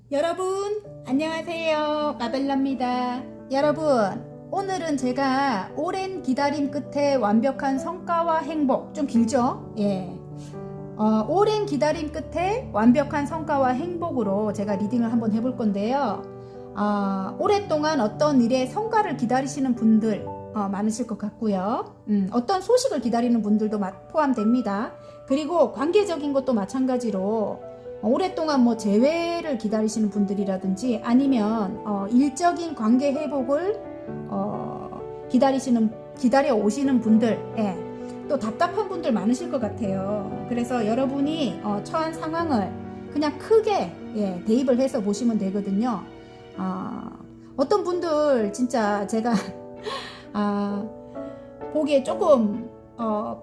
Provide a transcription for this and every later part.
여러분 안녕하세요, 마벨라입니다. 여러분, 오늘은 제가 오랜 기다림 끝에 완벽한 성과와 행복, 좀 길죠? 오랜 기다림 끝에 완벽한 성과와 행복으로 제가 리딩을 한번 해볼 건데요. 오랫동안 어떤 일에 성과를 기다리시는 분들 많으실 것 같고요. 어떤 소식을 기다리는 분들도 포함됩니다. 그리고 관계적인 것도 마찬가지로 오랫동안 뭐 재회를 기다리시는 분들이라든지 아니면 일적인 관계 회복을 기다려 오시는 분들, 또 답답한 분들 많으실 것 같아요. 그래서 여러분이 처한 상황을 그냥 크게 대입을 해서 보시면 되거든요. 어떤 분들 진짜 제가 보기에 조금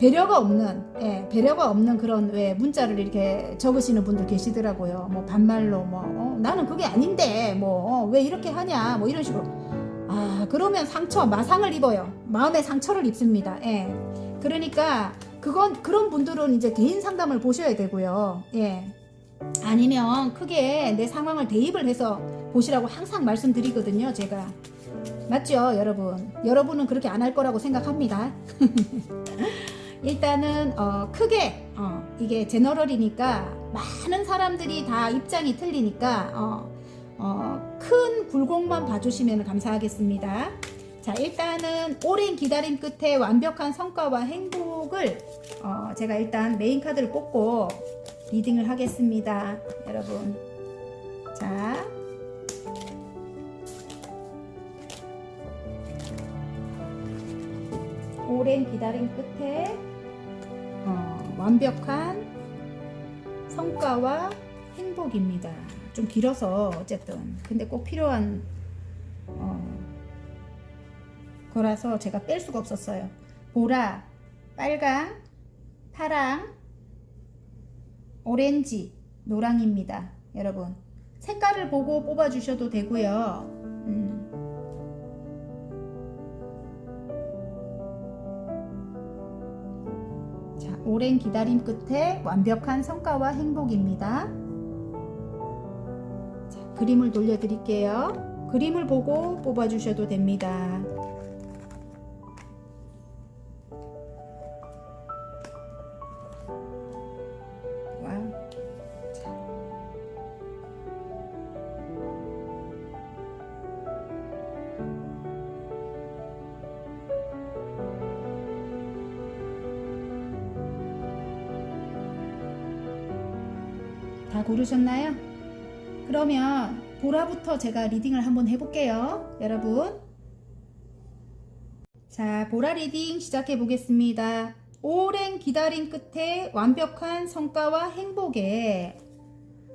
배려가 없는 그런 왜 문자를 이렇게 적으시는 분들 계시더라고요. 뭐 반말로 나는 그게 아닌데 왜 이렇게 하냐 뭐 이런 식으로. 그러면 마상을 입어요. 마음의 상처를 입습니다. 그러니까 그런 분들은 이제 개인 상담을 보셔야 되고요. 아니면 크게 내 상황을 대입을 해서 보시라고 항상 말씀드리거든요, 제가. 맞죠, 여러분? 여러분은 그렇게 안 할 거라고 생각합니다. 일단은 크게 이게 제너럴이니까 많은 사람들이 다 입장이 틀리니까 큰 굴곡만 봐주시면 감사하겠습니다. 자, 일단은 오랜 기다림 끝에 완벽한 성과와 행복을 제가 일단 메인 카드를 뽑고 리딩을 하겠습니다, 여러분. 자, 오랜 기다림 끝에 완벽한 성과와 행복입니다. 좀 길어서 어쨌든 근데 꼭 필요한 거라서 제가 뺄 수가 없었어요. 보라, 빨강, 파랑, 오렌지, 노랑입니다. 여러분, 색깔을 보고 뽑아주셔도 되고요. 오랜 기다림 끝에 완벽한 성과와 행복입니다. 자, 그림을 돌려드릴게요. 그림을 보고 뽑아주셔도 됩니다. 와우. 자. 다 고르셨나요? 그러면 보라부터 제가 리딩을 한번 해볼게요, 여러분. 자, 보라 리딩 시작해 보겠습니다. 오랜 기다림 끝에 완벽한 성과와 행복에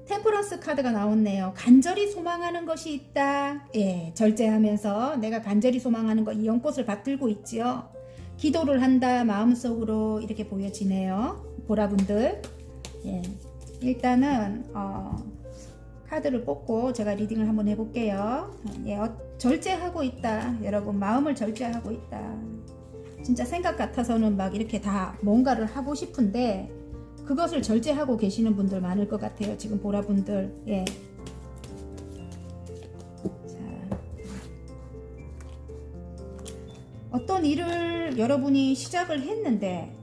템퍼런스 카드가 나왔네요. 간절히 소망하는 것이 있다. 절제하면서 내가 간절히 소망하는 거, 이 연꽃을 받들고 있지요. 기도를 한다, 마음속으로 이렇게 보여지네요, 보라분들. 일단은 카드를 뽑고 제가 리딩을 한번 해볼게요. 절제하고 있다, 여러분. 마음을 절제하고 있다. 진짜 생각 같아서는 막 이렇게 다 뭔가를 하고 싶은데 그것을 절제하고 계시는 분들 많을 것 같아요, 지금 보라분들. 자, 어떤 일을 여러분이 시작을 했는데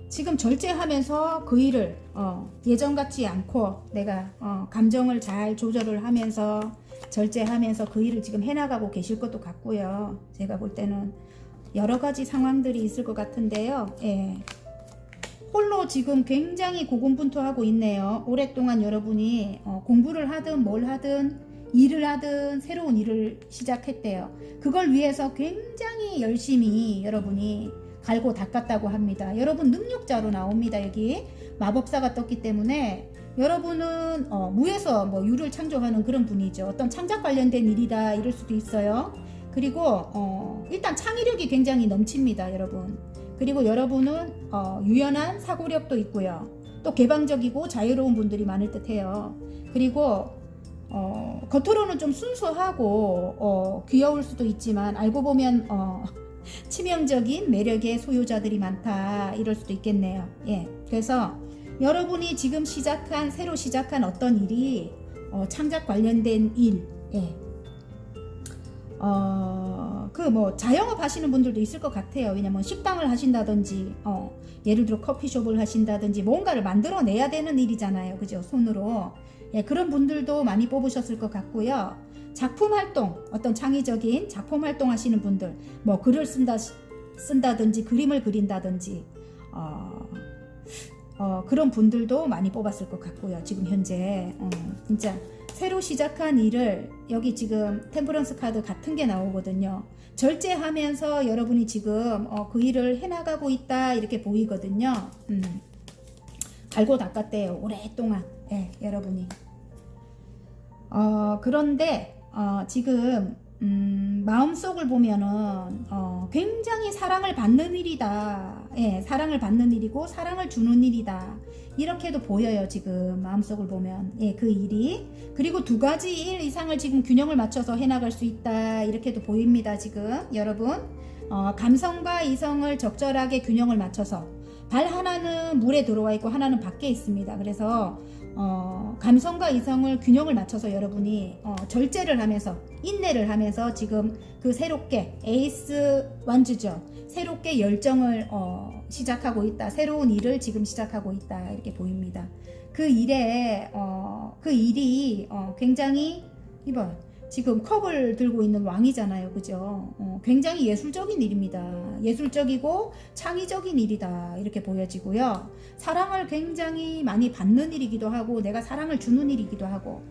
지금 절제하면서 그 일을 예전 같지 않고 내가 감정을 잘 조절을 하면서 절제하면서 그 일을 지금 해나가고 계실 것도 같고요. 제가 볼 때는 여러 가지 상황들이 있을 것 같은데요. 홀로 지금 굉장히 고군분투하고 있네요. 오랫동안 여러분이 공부를 하든 뭘 하든 일을 하든 새로운 일을 시작했대요. 그걸 위해서 굉장히 열심히 여러분이 갈고 닦았다고 합니다. 여러분 능력자로 나옵니다. 여기 마법사가 떴기 때문에 여러분은 무에서 유를 창조하는 그런 분이죠. 어떤 창작 관련된 일이다 이럴 수도 있어요. 그리고 일단 창의력이 굉장히 넘칩니다, 여러분. 그리고 여러분은 유연한 사고력도 있고요. 또 개방적이고 자유로운 분들이 많을 듯해요. 그리고 겉으로는 좀 순수하고 귀여울 수도 있지만 알고 보면 치명적인 매력의 소유자들이 많다 이럴 수도 있겠네요. 그래서 여러분이 지금 새로 시작한 어떤 일이 창작 관련된 일, 예. 그 뭐 자영업 하시는 분들도 있을 것 같아요. 왜냐면 식당을 하신다든지, 예를 들어 커피숍을 하신다든지 뭔가를 만들어내야 되는 일이잖아요. 그죠? 손으로. 예, 그런 분들도 많이 뽑으셨을 것 같고요. 작품 활동, 어떤 창의적인 작품 활동 하시는 분들, 뭐 글을 쓴다든지 그림을 그린다든지, 그런 분들도 많이 뽑았을 것 같고요. 지금 현재 진짜 새로 시작한 일을, 여기 지금 템퍼런스 카드 같은 게 나오거든요. 절제하면서 여러분이 지금 그 일을 해나가고 있다 이렇게 보이거든요. 갈고 닦았대요. 오랫동안. 예, 여러분이. 그런데 지금 마음속을 보면은 굉장히 사랑을 받는 일이다. 예, 사랑을 받는 일이고 사랑을 주는 일이다. 이렇게도 보여요. 지금 마음속을 보면. 예, 그 일이. 그리고 두 가지 일 이상을 지금 균형을 맞춰서 해나갈 수 있다. 이렇게도 보입니다. 지금 여러분. 감성과 이성을 적절하게 균형을 맞춰서, 발 하나는 물에 들어와 있고 하나는 밖에 있습니다. 그래서 감성과 이성을 균형을 맞춰서 여러분이 절제를 하면서, 인내를 하면서 지금 그 새롭게 에이스 완주죠. 새롭게 열정을 시작하고 있다. 새로운 일을 지금 시작하고 있다. 이렇게 보입니다. 그 일에 그 일이 굉장히, 이봐, 지금 컵을 들고 있는 왕이잖아요. 그죠? 굉장히 예술적인 일입니다. 예술적이고 창의적인 일이다. 이렇게 보여지고요. 사랑을 굉장히 많이 받는 일이기도 하고, 내가 사랑을 주는 일이기도 하고,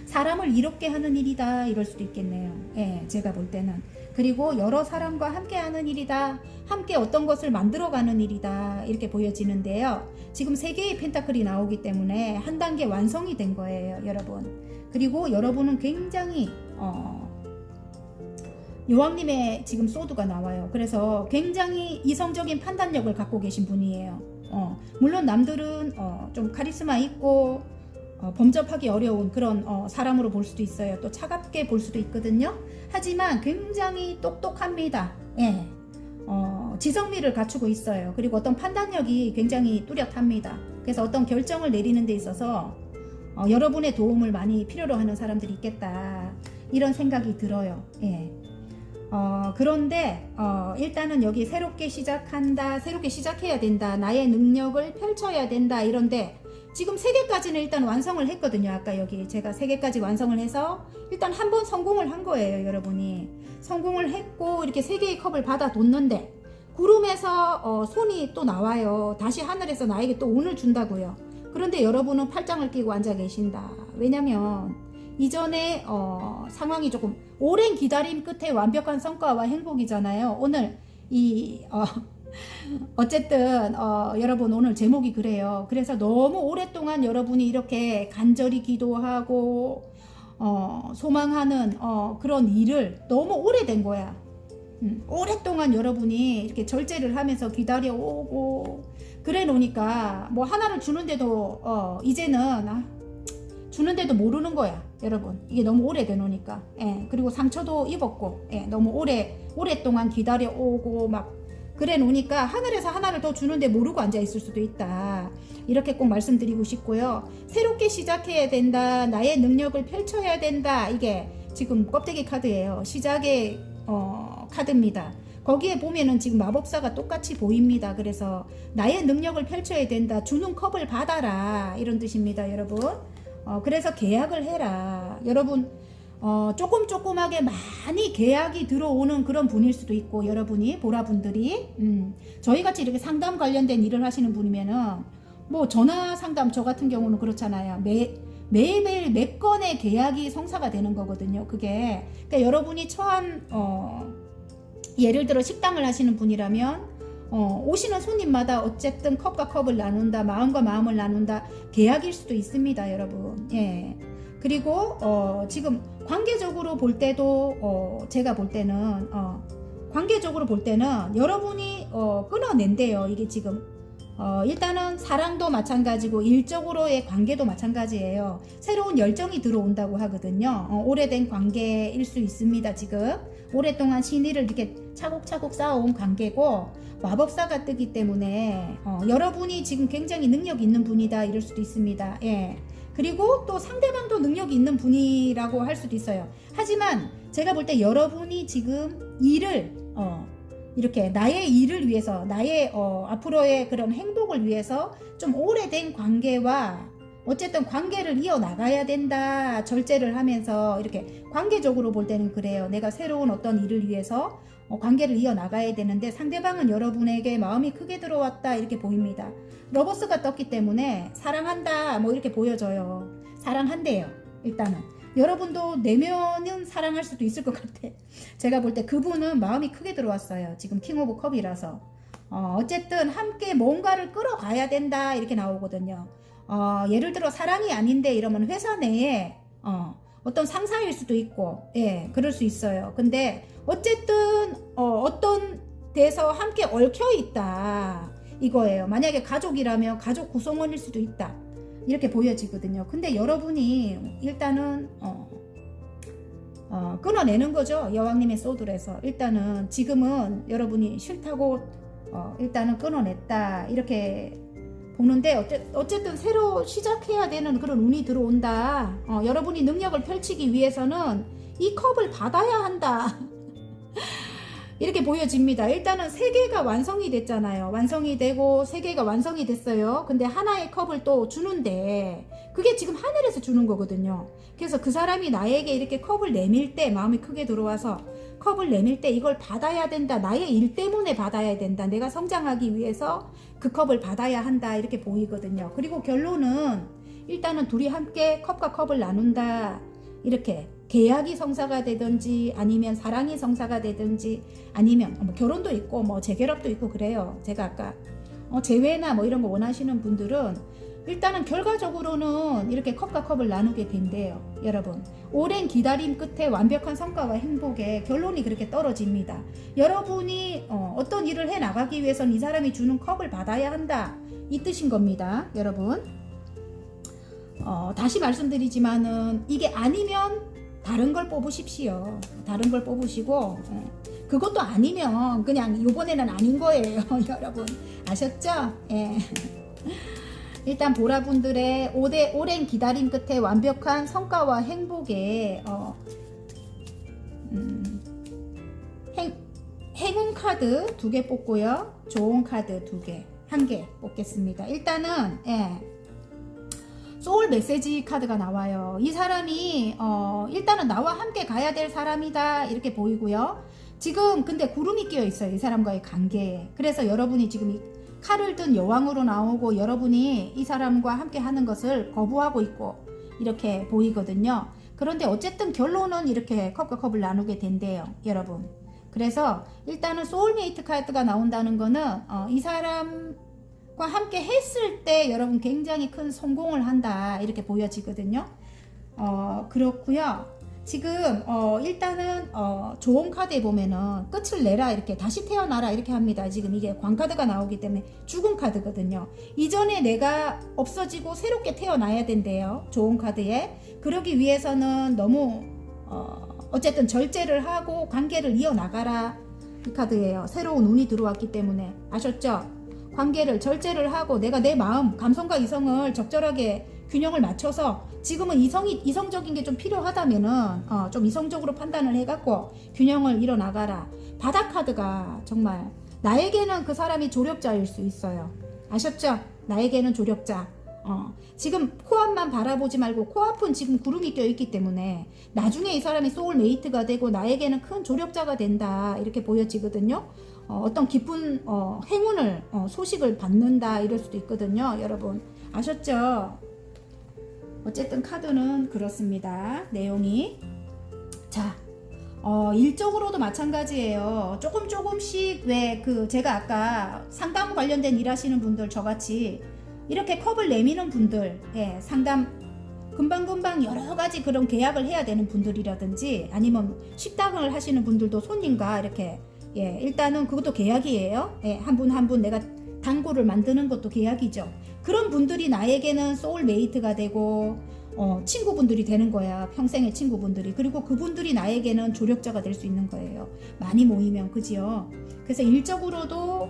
사람을 이롭게 하는 일이다. 이럴 수도 있겠네요. 예, 제가 볼 때는. 그리고 여러 사람과 함께 하는 일이다. 함께 어떤 것을 만들어가는 일이다. 이렇게 보여지는데요. 지금 3개의 펜타클이 나오기 때문에 한 단계 완성이 된 거예요. 여러분. 그리고 여러분은 굉장히 여왕님의 지금 소드가 나와요. 그래서 굉장히 이성적인 판단력을 갖고 계신 분이에요. 물론 남들은 좀 카리스마 있고 범접하기 어려운 그런 사람으로 볼 수도 있어요. 또 차갑게 볼 수도 있거든요. 하지만 굉장히 똑똑합니다. 예. 지성미를 갖추고 있어요. 그리고 어떤 판단력이 굉장히 뚜렷합니다. 그래서 어떤 결정을 내리는 데 있어서 여러분의 도움을 많이 필요로 하는 사람들이 있겠다. 이런 생각이 들어요. 예. 그런데 일단은 여기 새롭게 시작한다. 새롭게 시작해야 된다. 나의 능력을 펼쳐야 된다. 이런데 지금 3개까지는 일단 완성을 했거든요. 아까 여기 제가 3개까지 완성을 해서 일단 한 번 성공을 한 거예요. 여러분이 성공을 했고, 이렇게 3개의 컵을 받아 뒀는데 구름에서 손이 또 나와요. 다시 하늘에서 나에게 또 운을 준다고요. 그런데 여러분은 팔짱을 끼고 앉아 계신다. 왜냐면 이전에 상황이 조금 오랜 기다림 끝에 완벽한 성과와 행복이잖아요. 오늘 어쨌든 여러분 오늘 제목이 그래요. 그래서 너무 오랫동안 여러분이 이렇게 간절히 기도하고 소망하는 그런 일을 너무 오래된 거야. 오랫동안 여러분이 이렇게 절제를 하면서 기다려오고 그래 놓으니까 뭐 하나를 주는데도 이제는 주는데도 모르는 거야. 여러분 이게 너무 오래돼 놓으니까. 예, 그리고 상처도 입었고, 예, 너무 오랫동안 기다려오고 막 그래 놓으니까 하늘에서 하나를 더 주는데 모르고 앉아 있을 수도 있다. 이렇게 꼭 말씀드리고 싶고요. 새롭게 시작해야 된다. 나의 능력을 펼쳐야 된다. 이게 지금 껍데기 카드예요. 시작의 카드입니다. 거기에 보면은 지금 마법사가 똑같이 보입니다. 그래서 나의 능력을 펼쳐야 된다. 주는 컵을 받아라. 이런 뜻입니다. 여러분. 그래서 계약을 해라. 여러분 조금하게 많이 계약이 들어오는 그런 분일 수도 있고, 여러분이 보라분들이 저희같이 이렇게 상담 관련된 일을 하시는 분이면은 뭐 전화 상담 저 같은 경우는 그렇잖아요. 매일매일 몇 건의 계약이 성사가 되는 거거든요. 그게 그러니까 여러분이 처한 예를 들어 식당을 하시는 분이라면 오시는 손님마다 어쨌든 컵과 컵을 나눈다, 마음과 마음을 나눈다, 계약일 수도 있습니다. 여러분. 예. 그리고 지금 관계적으로 볼 때도 제가 볼 때는 관계적으로 볼 때는 여러분이 끊어낸대요. 이게 지금 일단은 사랑도 마찬가지고 일적으로의 관계도 마찬가지예요. 새로운 열정이 들어온다고 하거든요. 오래된 관계일 수 있습니다. 지금 오랫동안 신의를 이렇게 차곡차곡 쌓아온 관계고, 마법사가 뜨기 때문에 여러분이 지금 굉장히 능력 있는 분이다 이럴 수도 있습니다. 예. 그리고 또 상대방도 능력이 있는 분이라고 할 수도 있어요. 하지만 제가 볼 때 여러분이 지금 일을 이렇게 나의 일을 위해서, 나의 앞으로의 그런 행복을 위해서 좀 오래된 관계와 어쨌든 관계를 이어나가야 된다. 절제를 하면서 이렇게 관계적으로 볼 때는 그래요. 내가 새로운 어떤 일을 위해서 관계를 이어나가야 되는데 상대방은 여러분에게 마음이 크게 들어왔다 이렇게 보입니다. 러버스가 떴기 때문에 사랑한다 뭐 이렇게 보여져요. 사랑한대요. 일단은 여러분도 내면은 사랑할 수도 있을 것 같아. 제가 볼 때 그분은 마음이 크게 들어왔어요. 지금 킹 오브 컵이라서 어쨌든 함께 뭔가를 끌어가야 된다 이렇게 나오거든요. 예를 들어 사랑이 아닌데 이러면 회사 내에 어떤 상사일 수도 있고, 예, 그럴 수 있어요. 근데 어쨌든 어떤 데서 함께 얽혀 있다 이거예요. 만약에 가족이라면 가족 구성원일 수도 있다 이렇게 보여지거든요. 근데 여러분이 일단은 끊어내는 거죠. 여왕님의 소드에서 일단은 지금은 여러분이 싫다고 일단은 끊어냈다 이렇게 보는데 어쨌든 새로 시작해야 되는 그런 운이 들어온다. 여러분이 능력을 펼치기 위해서는 이 컵을 받아야 한다. 이렇게 보여집니다. 일단은 세 개가 완성이 됐잖아요. 완성이 되고 세 개가 완성이 됐어요. 근데 하나의 컵을 또 주는데 그게 지금 하늘에서 주는 거거든요. 그래서 그 사람이 나에게 이렇게 컵을 내밀 때 마음이 크게 들어와서 컵을 내밀 때 이걸 받아야 된다. 나의 일 때문에 받아야 된다. 내가 성장하기 위해서 그 컵을 받아야 한다. 이렇게 보이거든요. 그리고 결론은 일단은 둘이 함께 컵과 컵을 나눈다. 이렇게 계약이 성사가 되든지 아니면 사랑이 성사가 되든지 아니면 뭐 결혼도 있고 뭐 재결합도 있고 그래요. 제가 아까 재회나 뭐 이런 거 원하시는 분들은 일단은 결과적으로는 이렇게 컵과 컵을 나누게 된대요. 여러분 오랜 기다림 끝에 완벽한 성과와 행복의 결론이 그렇게 떨어집니다. 여러분이 어떤 일을 해 나가기 위해선 이 사람이 주는 컵을 받아야 한다 이 뜻인 겁니다. 여러분 다시 말씀드리지만은 이게 아니면 다른 걸 뽑으십시오. 다른 걸 뽑으시고 그것도 아니면 그냥 요번에는 아닌 거예요. 여러분 아셨죠? 예. 일단 보라분들의 오랜 기다림 끝에 완벽한 성과와 행복에 행운 카드 2개 뽑고요. 좋은 카드 2개, 1개 뽑겠습니다. 일단은 소울 메시지 카드가 나와요. 이 사람이 일단은 나와 함께 가야 될 사람이다 이렇게 보이고요. 지금 근데 구름이 끼어 있어요. 이 사람과의 관계에. 그래서 여러분이 지금 이 칼을 든 여왕으로 나오고 여러분이 이 사람과 함께 하는 것을 거부하고 있고 이렇게 보이거든요. 그런데 어쨌든 결론은 이렇게 컵과 컵을 나누게 된대요. 여러분. 그래서 일단은 소울메이트 카드가 나온다는 거는 이 사람과 함께 했을 때 여러분 굉장히 큰 성공을 한다 이렇게 보여지거든요. 그렇고요. 지금 일단은 좋은 카드에 보면은 끝을 내라 이렇게 다시 태어나라 이렇게 합니다. 지금 이게 광카드가 나오기 때문에 죽은 카드거든요. 이전에 내가 없어지고 새롭게 태어나야 된대요. 좋은 카드에. 그러기 위해서는 너무 어쨌든 절제를 하고 관계를 이어나가라 이 카드예요. 새로운 운이 들어왔기 때문에 아셨죠? 관계를 절제를 하고 내가 내 마음 감성과 이성을 적절하게 균형을 맞춰서 지금은 이성적인 게 좀 필요하다면은 좀 이성적으로 판단을 해갖고 균형을 이뤄나가라. 바다 카드가 정말 나에게는 그 사람이 조력자일 수 있어요. 아셨죠? 나에게는 조력자. 지금 코앞만 바라보지 말고 코앞은 지금 구름이 껴있기 때문에 나중에 이 사람이 소울메이트가 되고 나에게는 큰 조력자가 된다 이렇게 보여지거든요. 어떤 기쁜 행운을 소식을 받는다 이럴 수도 있거든요. 여러분 아셨죠? 어쨌든 카드는 그렇습니다. 내용이 자 일적으로도 마찬가지예요. 조금씩 왜 제가 아까 상담 관련된 일 하시는 분들 저같이 이렇게 컵을 내미는 분들 상담 금방금방 여러가지 그런 계약을 해야 되는 분들이라든지 아니면 식당을 하시는 분들도 손님과 이렇게 일단은 그것도 계약이에요. 한 분 한 분 내가 단골을 만드는 것도 계약이죠. 그런 분들이 나에게는 소울메이트가 되고 친구분들이 되는 거야. 평생의 친구분들이. 그리고 그분들이 나에게는 조력자가 될 수 있는 거예요. 많이 모이면 그지요. 그래서 일적으로도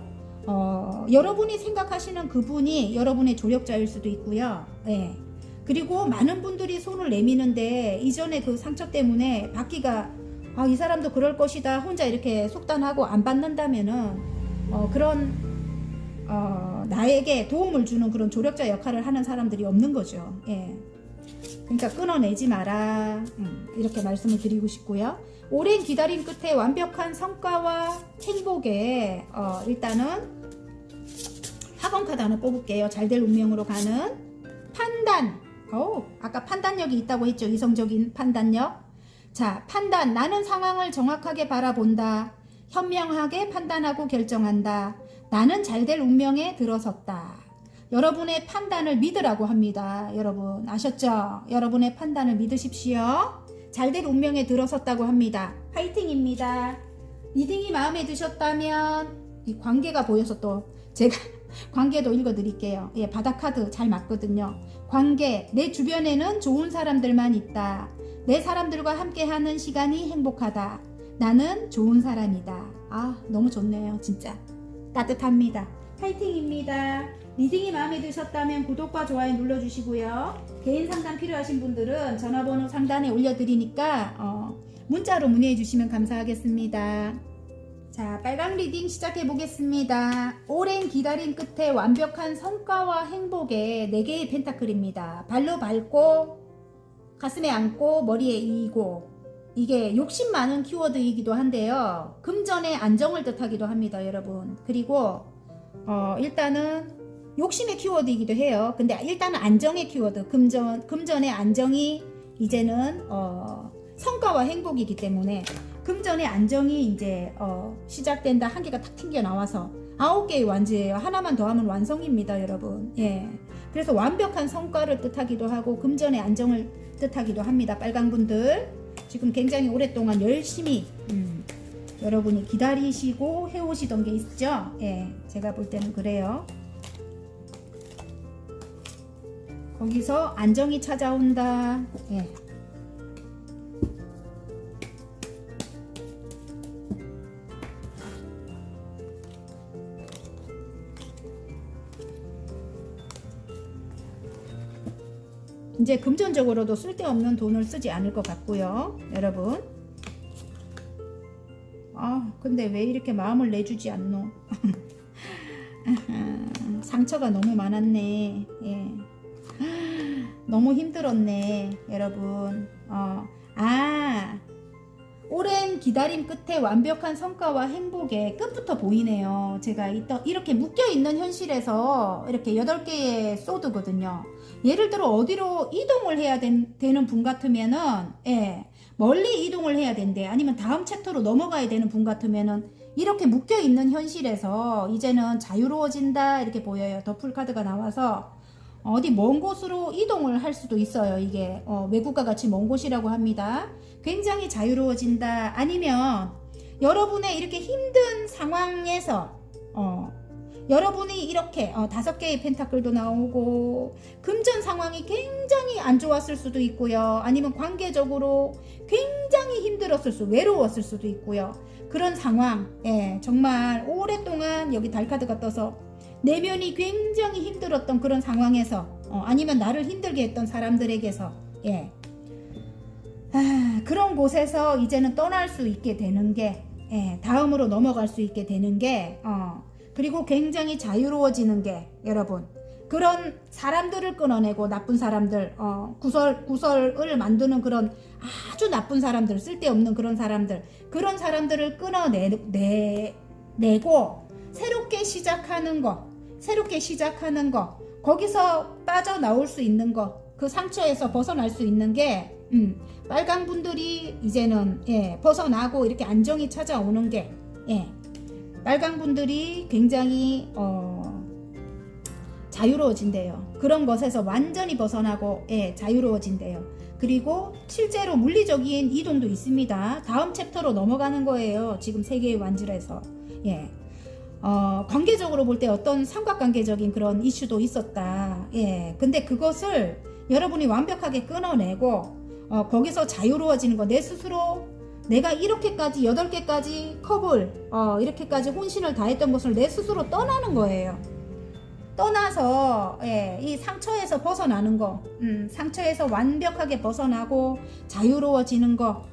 여러분이 생각하시는 그분이 여러분의 조력자일 수도 있고요. 그리고 많은 분들이 손을 내미는데 이전에 그 상처 때문에 받기가 이 사람도 그럴 것이다 혼자 이렇게 속단하고 안 받는다면은 그런 나에게 도움을 주는 그런 조력자 역할을 하는 사람들이 없는 거죠. 예. 그러니까 끊어내지 마라. 이렇게 말씀을 드리고 싶고요. 오랜 기다림 끝에 완벽한 성과와 행복에 일단은 학원 카드 하나 뽑을게요. 잘될 운명으로 가는 판단. 아까 판단력이 있다고 했죠. 이성적인 판단력. 자, 판단. 나는 상황을 정확하게 바라본다. 현명하게 판단하고 결정한다. 나는 잘될 운명에 들어섰다. 여러분의 판단을 믿으라고 합니다. 여러분 아셨죠? 여러분의 판단을 믿으십시오. 잘될 운명에 들어섰다고 합니다. 화이팅입니다. 리딩이 마음에 드셨다면 이 관계가 보여서 또 제가 관계도 읽어드릴게요. 예, 바닥 카드 잘 맞거든요. 관계, 내 주변에는 좋은 사람들만 있다. 내 사람들과 함께하는 시간이 행복하다. 나는 좋은 사람이다. 너무 좋네요. 진짜 따뜻합니다. 파이팅입니다. 리딩이 마음에 드셨다면 구독과 좋아요 눌러주시고요. 개인 상담 필요하신 분들은 전화번호 상단에 올려드리니까 문자로 문의해 주시면 감사하겠습니다. 자, 빨강 리딩 시작해 보겠습니다. 오랜 기다림 끝에 완벽한 성과와 행복의 4개의 펜타클입니다. 발로 밟고 가슴에 안고 머리에 이고, 이게 욕심 많은 키워드이기도 한데요. 금전의 안정을 뜻하기도 합니다, 여러분. 그리고 일단은 욕심의 키워드이기도 해요. 근데 일단은 안정의 키워드, 금전의 안정이 이제는 성과와 행복이기 때문에 금전의 안정이 이제 시작된다. 한 개가 탁 튕겨 나와서 9개의 완즈예요. 하나만 더 하면 완성입니다, 여러분. 예. 그래서 완벽한 성과를 뜻하기도 하고 금전의 안정을 뜻하기도 합니다. 빨강분들 지금 굉장히 오랫동안 열심히 여러분이 기다리시고 해오시던 게 있죠. 예, 제가 볼 때는 그래요. 거기서 안정이 찾아온다. 예. 이제 금전적으로도 쓸데없는 돈을 쓰지 않을 것 같고요, 여러분. 근데 왜 이렇게 마음을 내주지 않노? 상처가 너무 많았네. 예. 너무 힘들었네, 여러분. 오랜 기다림 끝에 완벽한 성과와 행복의 끝부터 보이네요. 제가 이렇게 묶여있는 현실에서 이렇게 8개의 소드거든요. 예를 들어 어디로 이동을 해야 되는 분 같으면은, 예, 멀리 이동을 해야 된대. 아니면 다음 챕터로 넘어가야 되는 분 같으면은 이렇게 묶여있는 현실에서 이제는 자유로워진다 이렇게 보여요. 더풀 카드가 나와서 어디 먼 곳으로 이동을 할 수도 있어요. 이게 외국과 같이 먼 곳이라고 합니다. 굉장히 자유로워진다. 아니면 여러분의 이렇게 힘든 상황에서 여러분이 이렇게 5개의 펜타클도 나오고 금전 상황이 굉장히 안 좋았을 수도 있고요. 아니면 관계적으로 굉장히 힘들었을 외로웠을 수도 있고요. 그런 상황, 예, 정말 오랫동안 여기 달카드가 떠서 내면이 굉장히 힘들었던 그런 상황에서 아니면 나를 힘들게 했던 사람들에게서, 예, 그런 곳에서 이제는 떠날 수 있게 되는 게, 예, 다음으로 넘어갈 수 있게 되는 게, 그리고 굉장히 자유로워지는 게, 여러분, 그런 사람들을 끊어내고 나쁜 사람들, 구설을 만드는 그런 아주 나쁜 사람들, 쓸데없는 그런 사람들을 끊어내고 새롭게 시작하는 거, 거기서 빠져나올 수 있는 거, 그 상처에서 벗어날 수 있는 게, 빨강 분들이 이제는, 예, 벗어나고 이렇게 안정이 찾아오는 게, 예, 빨강 분들이 굉장히 자유로워진대요. 그런 것에서 완전히 벗어나고, 예, 자유로워진대요. 그리고 실제로 물리적인 이동도 있습니다. 다음 챕터로 넘어가는 거예요. 지금 3개의 완질에서, 예. 관계적으로 볼 때 어떤 삼각관계적인 그런 이슈도 있었다. 예. 근데 그것을 여러분이 완벽하게 끊어내고, 거기서 자유로워지는 거, 내 스스로 내가 이렇게까지 8개까지 컵을, 이렇게까지 혼신을 다했던 것을 내 스스로 떠나는 거예요. 떠나서 이 상처에서 벗어나는 거, 상처에서 완벽하게 벗어나고 자유로워지는 거.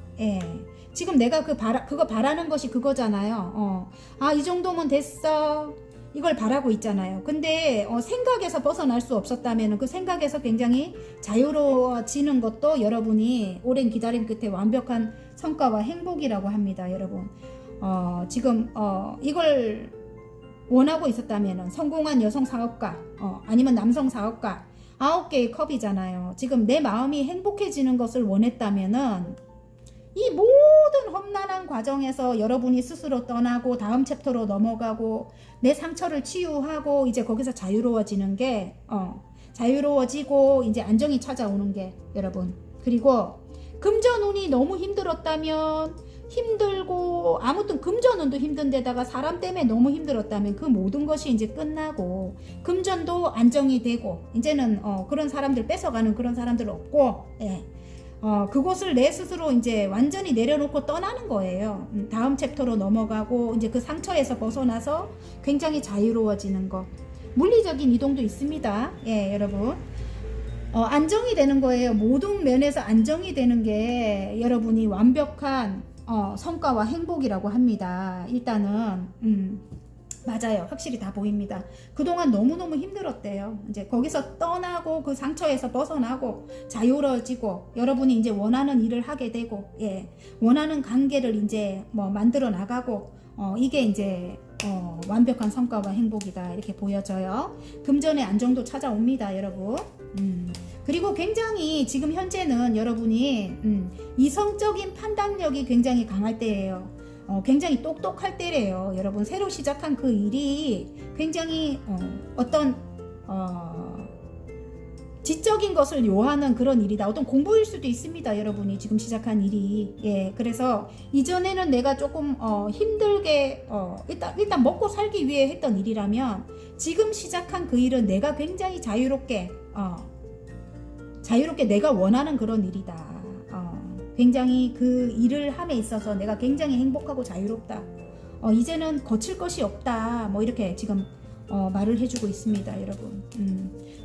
지금 내가 그거 바라는 것이 그거잖아요. 이 정도면 됐어. 이걸 바라고 있잖아요. 근데 생각에서 벗어날 수 없었다면 그 생각에서 굉장히 자유로워지는 것도 여러분이 오랜 기다림 끝에 완벽한 성과와 행복이라고 합니다. 여러분 지금 이걸 원하고 있었다면 성공한 여성 사업가 아니면 남성 사업가 9개의 컵이잖아요. 지금 내 마음이 행복해지는 것을 원했다면은 이 모든 험난한 과정에서 여러분이 스스로 떠나고 다음 챕터로 넘어가고 내 상처를 치유하고 이제 거기서 자유로워지는 게 자유로워지고 이제 안정이 찾아오는 게 여러분. 그리고 금전운이 너무 힘들었다면 힘들고 아무튼 금전운도 힘든데다가 사람 때문에 너무 힘들었다면 그 모든 것이 이제 끝나고 금전도 안정이 되고 이제는 그런 사람들 뺏어가는 그런 사람들 없고 그곳을 내 스스로 이제 완전히 내려놓고 떠나는 거예요. 다음 챕터로 넘어가고 이제 그 상처에서 벗어나서 굉장히 자유로워지는 거. 물리적인 이동도 있습니다. 여러분. 안정이 되는 거예요. 모든 면에서 안정이 되는 게 여러분이 완벽한 성과와 행복이라고 합니다. 일단은 맞아요. 확실히 다 보입니다. 그동안 너무너무 힘들었대요. 이제 거기서 떠나고 그 상처에서 벗어나고 자유로워지고 여러분이 이제 원하는 일을 하게 되고 원하는 관계를 이제 만들어 나가고 이게 이제 완벽한 성과와 행복이다 이렇게 보여져요. 금전의 안정도 찾아옵니다, 여러분. 그리고 굉장히 지금 현재는 여러분이 이성적인 판단력이 굉장히 강할 때예요. 굉장히 똑똑할 때래요. 여러분 새로 시작한 그 일이 굉장히 어떤 지적인 것을 요하는 그런 일이다. 어떤 공부일 수도 있습니다. 여러분이 지금 시작한 일이. 그래서 이전에는 내가 조금 힘들게 일단 먹고 살기 위해 했던 일이라면 지금 시작한 그 일은 내가 굉장히 자유롭게 내가 원하는 그런 일이다. 굉장히 그 일을 함에 있어서 내가 굉장히 행복하고 자유롭다. 이제는 거칠 것이 없다. 이렇게 지금 말을 해주고 있습니다, 여러분.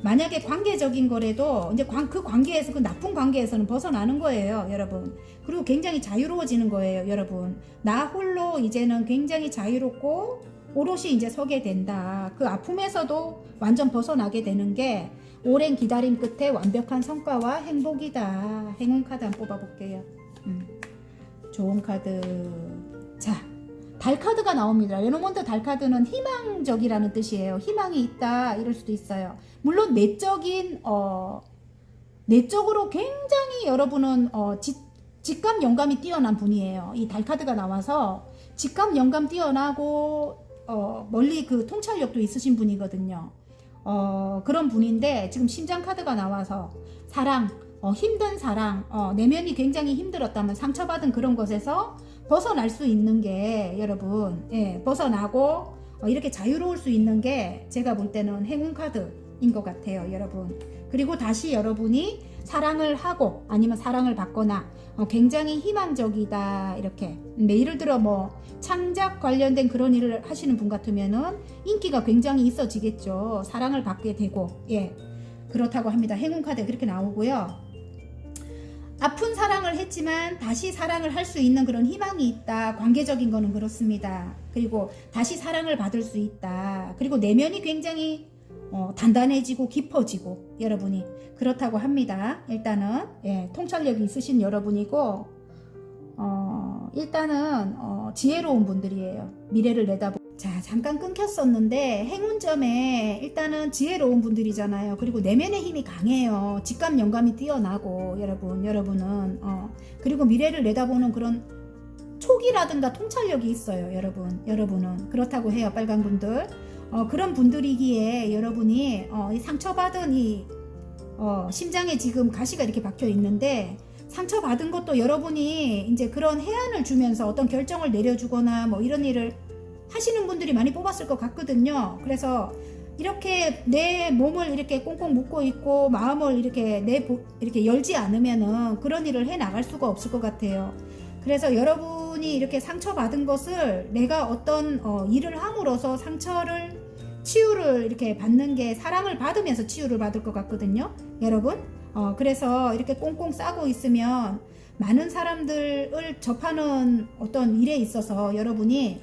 만약에 관계적인 거라도 이제 그 관계에서 그 나쁜 관계에서는 벗어나는 거예요, 여러분. 그리고 굉장히 자유로워지는 거예요, 여러분. 나 홀로 이제는 굉장히 자유롭고 오롯이 이제 서게 된다. 그 아픔에서도 완전 벗어나게 되는 게 오랜 기다림 끝에 완벽한 성과와 행복이다. 행운 카드 한번 뽑아볼게요. 좋은 카드. 자, 달 카드가 나옵니다. 레노몬드 달 카드는 희망적이라는 뜻이에요. 희망이 있다 이럴 수도 있어요. 물론 내적으로 굉장히 여러분은 직감 영감이 뛰어난 분이에요. 이 달 카드가 나와서 직감 영감 뛰어나고 멀리 그 통찰력도 있으신 분이거든요. 그런 분인데 지금 신장 카드가 나와서 사랑, 힘든 사랑, 내면이 굉장히 힘들었다면 상처받은 그런 것에서 벗어날 수 있는 게 여러분 벗어나고 이렇게 자유로울 수 있는 게 제가 볼 때는 행운 카드인 것 같아요, 여러분. 그리고 다시 여러분이 사랑을 하고 아니면 사랑을 받거나 굉장히 희망적이다 이렇게. 예를 들어 창작 관련된 그런 일을 하시는 분 같으면은 인기가 굉장히 있어지겠죠. 사랑을 받게 되고 그렇다고 합니다. 행운 카드 그렇게 나오고요. 아픈 사랑을 했지만 다시 사랑을 할 수 있는 그런 희망이 있다. 관계적인 거는 그렇습니다. 그리고 다시 사랑을 받을 수 있다. 그리고 내면이 굉장히 단단해지고 깊어지고 여러분이 그렇다고 합니다. 일단은 통찰력이 있으신 여러분이고 일단은 지혜로운 분들이에요. 미래를 내다보고. 자, 잠깐 끊겼었는데 행운점에 일단은 지혜로운 분들이잖아요. 그리고 내면의 힘이 강해요. 직감 영감이 뛰어나고 여러분은 그리고 미래를 내다보는 그런 촉이라든가 통찰력이 있어요. 여러분은 그렇다고 해요. 빨간 분들. 그런 분들이기에 여러분이 이 상처받은 이 심장에 지금 가시가 이렇게 박혀 있는데 상처받은 것도 여러분이 이제 그런 해안을 주면서 어떤 결정을 내려주거나 이런 일을 하시는 분들이 많이 뽑았을 것 같거든요. 그래서 이렇게 내 몸을 이렇게 꽁꽁 묶고 있고 마음을 이렇게 이렇게 열지 않으면은 그런 일을 해 나갈 수가 없을 것 같아요. 그래서 여러분이 이렇게 상처받은 것을 내가 어떤 일을 함으로써 상처를 치유를 이렇게 받는 게 사랑을 받으면서 치유를 받을 것 같거든요, 여러분. 그래서 이렇게 꽁꽁 싸고 있으면 많은 사람들을 접하는 어떤 일에 있어서 여러분이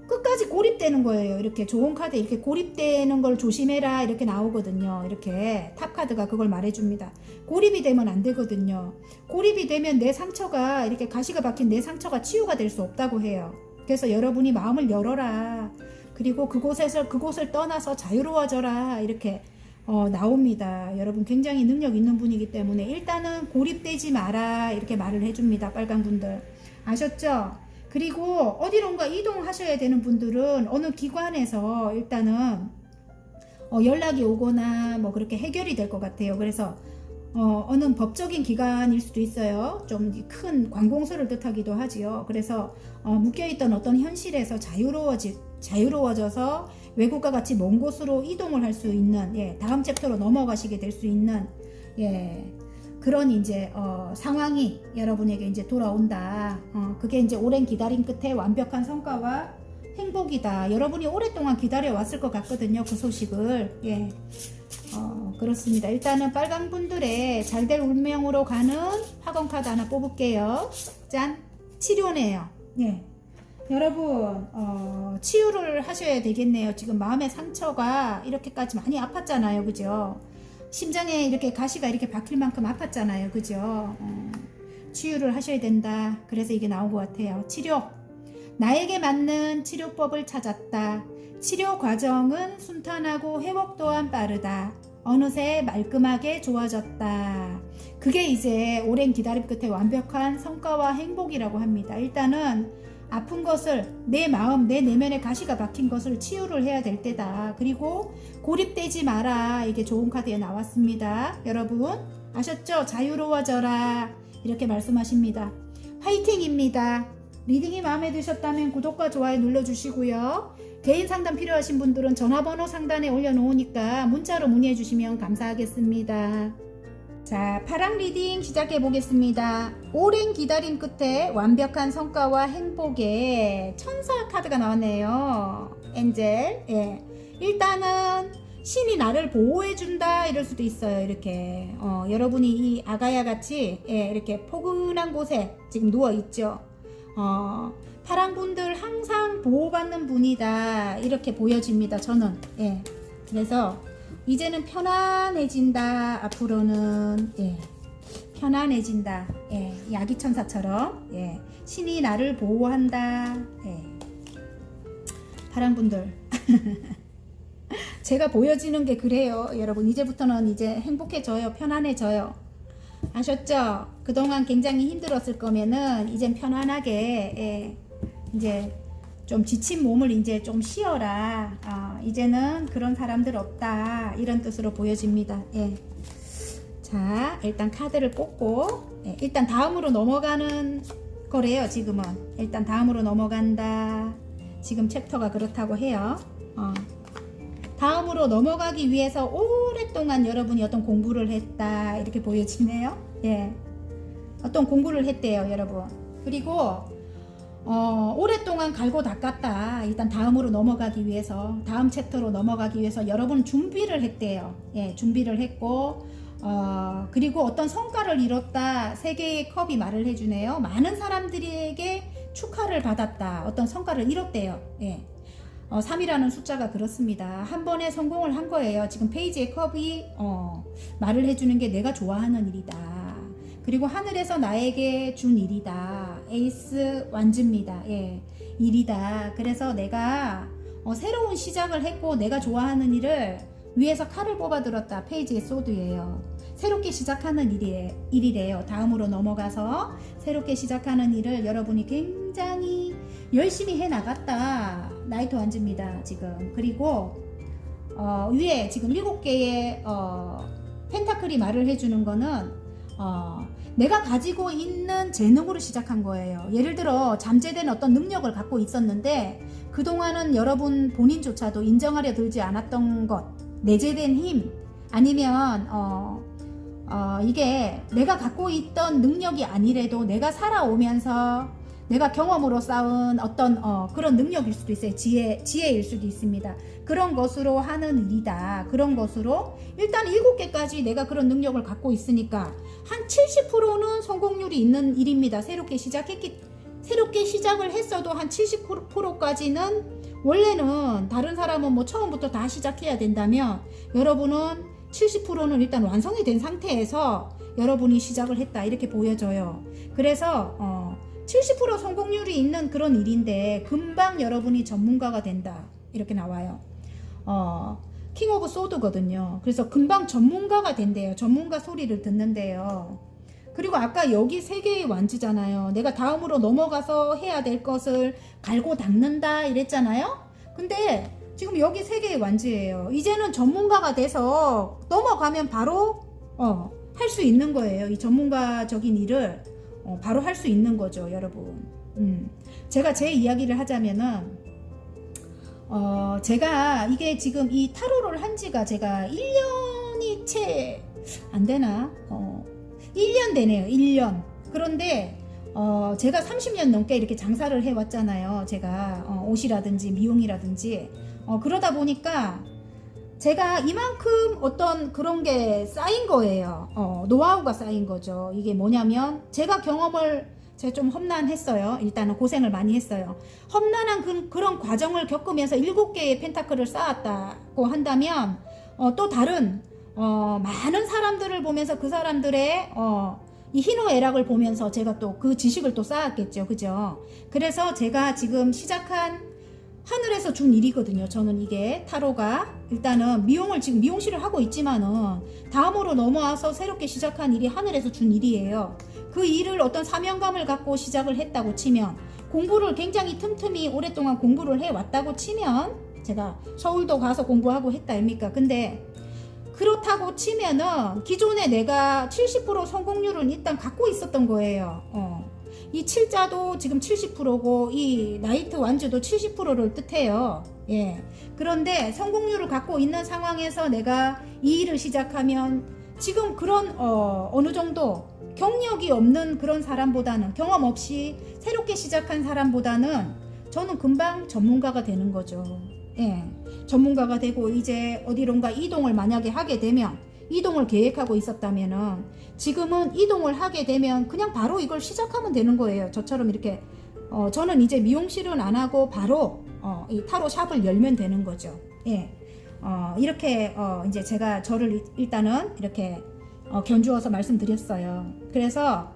끝까지 고립되는 거예요. 이렇게 좋은 카드 이렇게 고립되는 걸 조심해라 이렇게 나오거든요. 이렇게 탑 카드가 그걸 말해줍니다. 고립이 되면 안 되거든요. 고립이 되면 내 상처가 이렇게 가시가 박힌 내 상처가 치유가 될 수 없다고 해요. 그래서 여러분이 마음을 열어라. 그리고 그곳을 떠나서 자유로워져라 이렇게 나옵니다. 여러분 굉장히 능력 있는 분이기 때문에 일단은 고립되지 마라 이렇게 말을 해줍니다. 빨간 분들 아셨죠? 그리고 어디론가 이동하셔야 되는 분들은 어느 기관에서 일단은 연락이 오거나 뭐 그렇게 해결이 될 것 같아요. 그래서 어느 법적인 기관일 수도 있어요. 좀 큰 관공서를 뜻하기도 하지요. 그래서 묶여있던 어떤 현실에서 자유로워져서 외국과 같이 먼 곳으로 이동을 할 수 있는 다음 챕터로 넘어가시게 될 수 있는 그런 이제 상황이 여러분에게 이제 돌아온다. 그게 이제 오랜 기다림 끝에 완벽한 성과와 행복이다. 여러분이 오랫동안 기다려 왔을 것 같거든요. 그 소식을. 그렇습니다. 일단은 빨간 분들의 잘될 운명으로 가는 학원 카드 하나 뽑을게요. 짠! 치료네요. 여러분 치유를 하셔야 되겠네요. 지금 마음의 상처가 이렇게까지 많이 아팠잖아요. 그죠? 심장에 이렇게 가시가 이렇게 박힐 만큼 아팠잖아요. 그죠? 치유를 하셔야 된다. 그래서 이게 나온 것 같아요. 치료. 나에게 맞는 치료법을 찾았다. 치료 과정은 순탄하고 회복 또한 빠르다. 어느새 말끔하게 좋아졌다. 그게 이제 오랜 기다림 끝에 완벽한 성과와 행복이라고 합니다. 일단은 아픈 것을 내 마음, 내 내면에 가시가 박힌 것을 치유를 해야 될 때다. 그리고 고립되지 마라. 이게 좋은 카드에 나왔습니다. 여러분 아셨죠? 자유로워져라. 이렇게 말씀하십니다. 화이팅입니다. 리딩이 마음에 드셨다면 구독과 좋아요 눌러주시고요. 개인 상담 필요하신 분들은 전화번호 상단에 올려놓으니까 문자로 문의해 주시면 감사하겠습니다. 자, 파랑 리딩 시작해 보겠습니다. 오랜 기다림 끝에 완벽한 성과와 행복의 천사 카드가 나왔네요. 엔젤. 일단은 신이 나를 보호해 준다 이럴 수도 있어요. 이렇게 여러분이 이 아가야 같이 이렇게 포근한 곳에 지금 누워 있죠. 파랑 분들 항상 보호받는 분이다 이렇게 보여집니다. 저는 그래서 이제는 편안해진다. 앞으로는 편안해진다. 야기 천사처럼 신이 나를 보호한다. 파랑 분들 제가 보여지는 게 그래요. 여러분 이제부터는 이제 행복해져요. 편안해져요. 아셨죠? 그동안 굉장히 힘들었을 거면은 이젠 편안하게 이제 좀 지친 몸을 이제 좀 쉬어라. 이제는 그런 사람들 없다. 이런 뜻으로 보여집니다. 자, 일단 카드를 뽑고 일단 다음으로 넘어가는 거래요. 지금은 일단 다음으로 넘어간다. 지금 챕터가 그렇다고 해요. 다음으로 넘어가기 위해서 오랫동안 여러분이 어떤 공부를 했다 이렇게 보여지네요. 어떤 공부를 했대요, 여러분. 그리고 오랫동안 갈고 닦았다. 일단 다음으로 넘어가기 위해서, 다음 챕터로 넘어가기 위해서 여러분 준비를 했대요. 준비를 했고 그리고 어떤 성과를 이뤘다. 세 개의 컵이 말을 해주네요. 많은 사람들에게 축하를 받았다. 어떤 성과를 이뤘대요. 3이라는 숫자가 그렇습니다. 한 번에 성공을 한 거예요. 지금 페이지의 컵이 말을 해주는 게 내가 좋아하는 일이다. 그리고 하늘에서 나에게 준 일이다. 에이스 완즈입니다. 일이다. 그래서 내가 새로운 시작을 했고 내가 좋아하는 일을 위에서 칼을 뽑아 들었다. 페이지의 소드예요. 새롭게 시작하는 일이래요. 다음으로 넘어가서 새롭게 시작하는 일을 여러분이 굉장히 열심히 해 나갔다. 나이트 완즈입니다. 지금. 그리고 위에 지금 7개의 펜타클이 말을 해주는 거는 내가 가지고 있는 재능으로 시작한 거예요. 예를 들어 잠재된 어떤 능력을 갖고 있었는데 그동안은 여러분 본인조차도 인정하려 들지 않았던 것, 내재된 힘, 아니면 이게 내가 갖고 있던 능력이 아니래도 내가 살아오면서 내가 경험으로 쌓은 어떤 그런 능력일 수도 있어요. 지혜일 수도 있습니다. 그런 것으로 하는 일이다. 그런 것으로 일단 7개까지 내가 그런 능력을 갖고 있으니까 한 70%는 성공률이 있는 일입니다. 새롭게 시작을 했어도 한 70%까지는 원래는 다른 사람은 뭐 처음부터 다 시작해야 된다면 여러분은 70%는 일단 완성이 된 상태에서 여러분이 시작을 했다 이렇게 보여져요. 그래서 70% 성공률이 있는 그런 일인데 금방 여러분이 전문가가 된다 이렇게 나와요. 킹 오브 소드거든요. 그래서 금방 전문가가 된대요. 전문가 소리를 듣는데요. 그리고 아까 여기 3개의 완지잖아요. 내가 다음으로 넘어가서 해야 될 것을 갈고 닦는다 이랬잖아요. 근데 지금 여기 3개의 완지예요. 이제는 전문가가 돼서 넘어가면 바로 할 수 있는 거예요. 이 전문가적인 일을 바로 할 수 있는 거죠, 여러분. 제가 제 이야기를 하자면은 제가 이게 지금 이 타로를 한 지가 제가 1년이 채 안 되나? 1년 되네요. 1년. 그런데 제가 30년 넘게 이렇게 장사를 해왔잖아요. 제가 옷이라든지 미용이라든지 그러다 보니까 제가 이만큼 어떤 그런 게 쌓인 거예요. 노하우가 쌓인 거죠. 이게 뭐냐면 제가 좀 험난했어요. 일단은 고생을 많이 했어요. 험난한 그런 과정을 겪으면서 7개의 펜타클을 쌓았다고 한다면 또 다른 많은 사람들을 보면서 그 사람들의 이 희노애락을 보면서 제가 또 그 지식을 또 쌓았겠죠. 그죠? 그래서 제가 지금 시작한 하늘에서 준 일이거든요. 저는 이게 타로가 일단은 지금 미용실을 하고 있지만은 다음으로 넘어와서 새롭게 시작한 일이 하늘에서 준 일이에요. 그 일을 어떤 사명감을 갖고 시작을 했다고 치면 공부를 굉장히 틈틈이 오랫동안 공부를 해왔다고 치면 제가 서울도 가서 공부하고 했다 아닙니까? 근데 그렇다고 치면은 기존에 내가 70% 성공률은 일단 갖고 있었던 거예요. 이 7자도 지금 70%고 이 나이트 완주도 70%를 뜻해요. 예. 그런데 성공률을 갖고 있는 상황에서 내가 이 일을 시작하면 지금 그런 어느 정도 경력이 없는 그런 사람보다는 경험 없이 새롭게 시작한 사람보다는 저는 금방 전문가가 되는 거죠. 예. 전문가가 되고 이제 어디론가 이동을 만약에 하게 되면 이동을 계획하고 있었다면은 지금은 이동을 하게 되면 그냥 바로 이걸 시작하면 되는 거예요. 저처럼 이렇게 저는 이제 미용실은 안 하고 바로 이 타로 샵을 열면 되는 거죠. 예. 이렇게 이제 제가 저를 일단은 이렇게 견주어서 말씀드렸어요. 그래서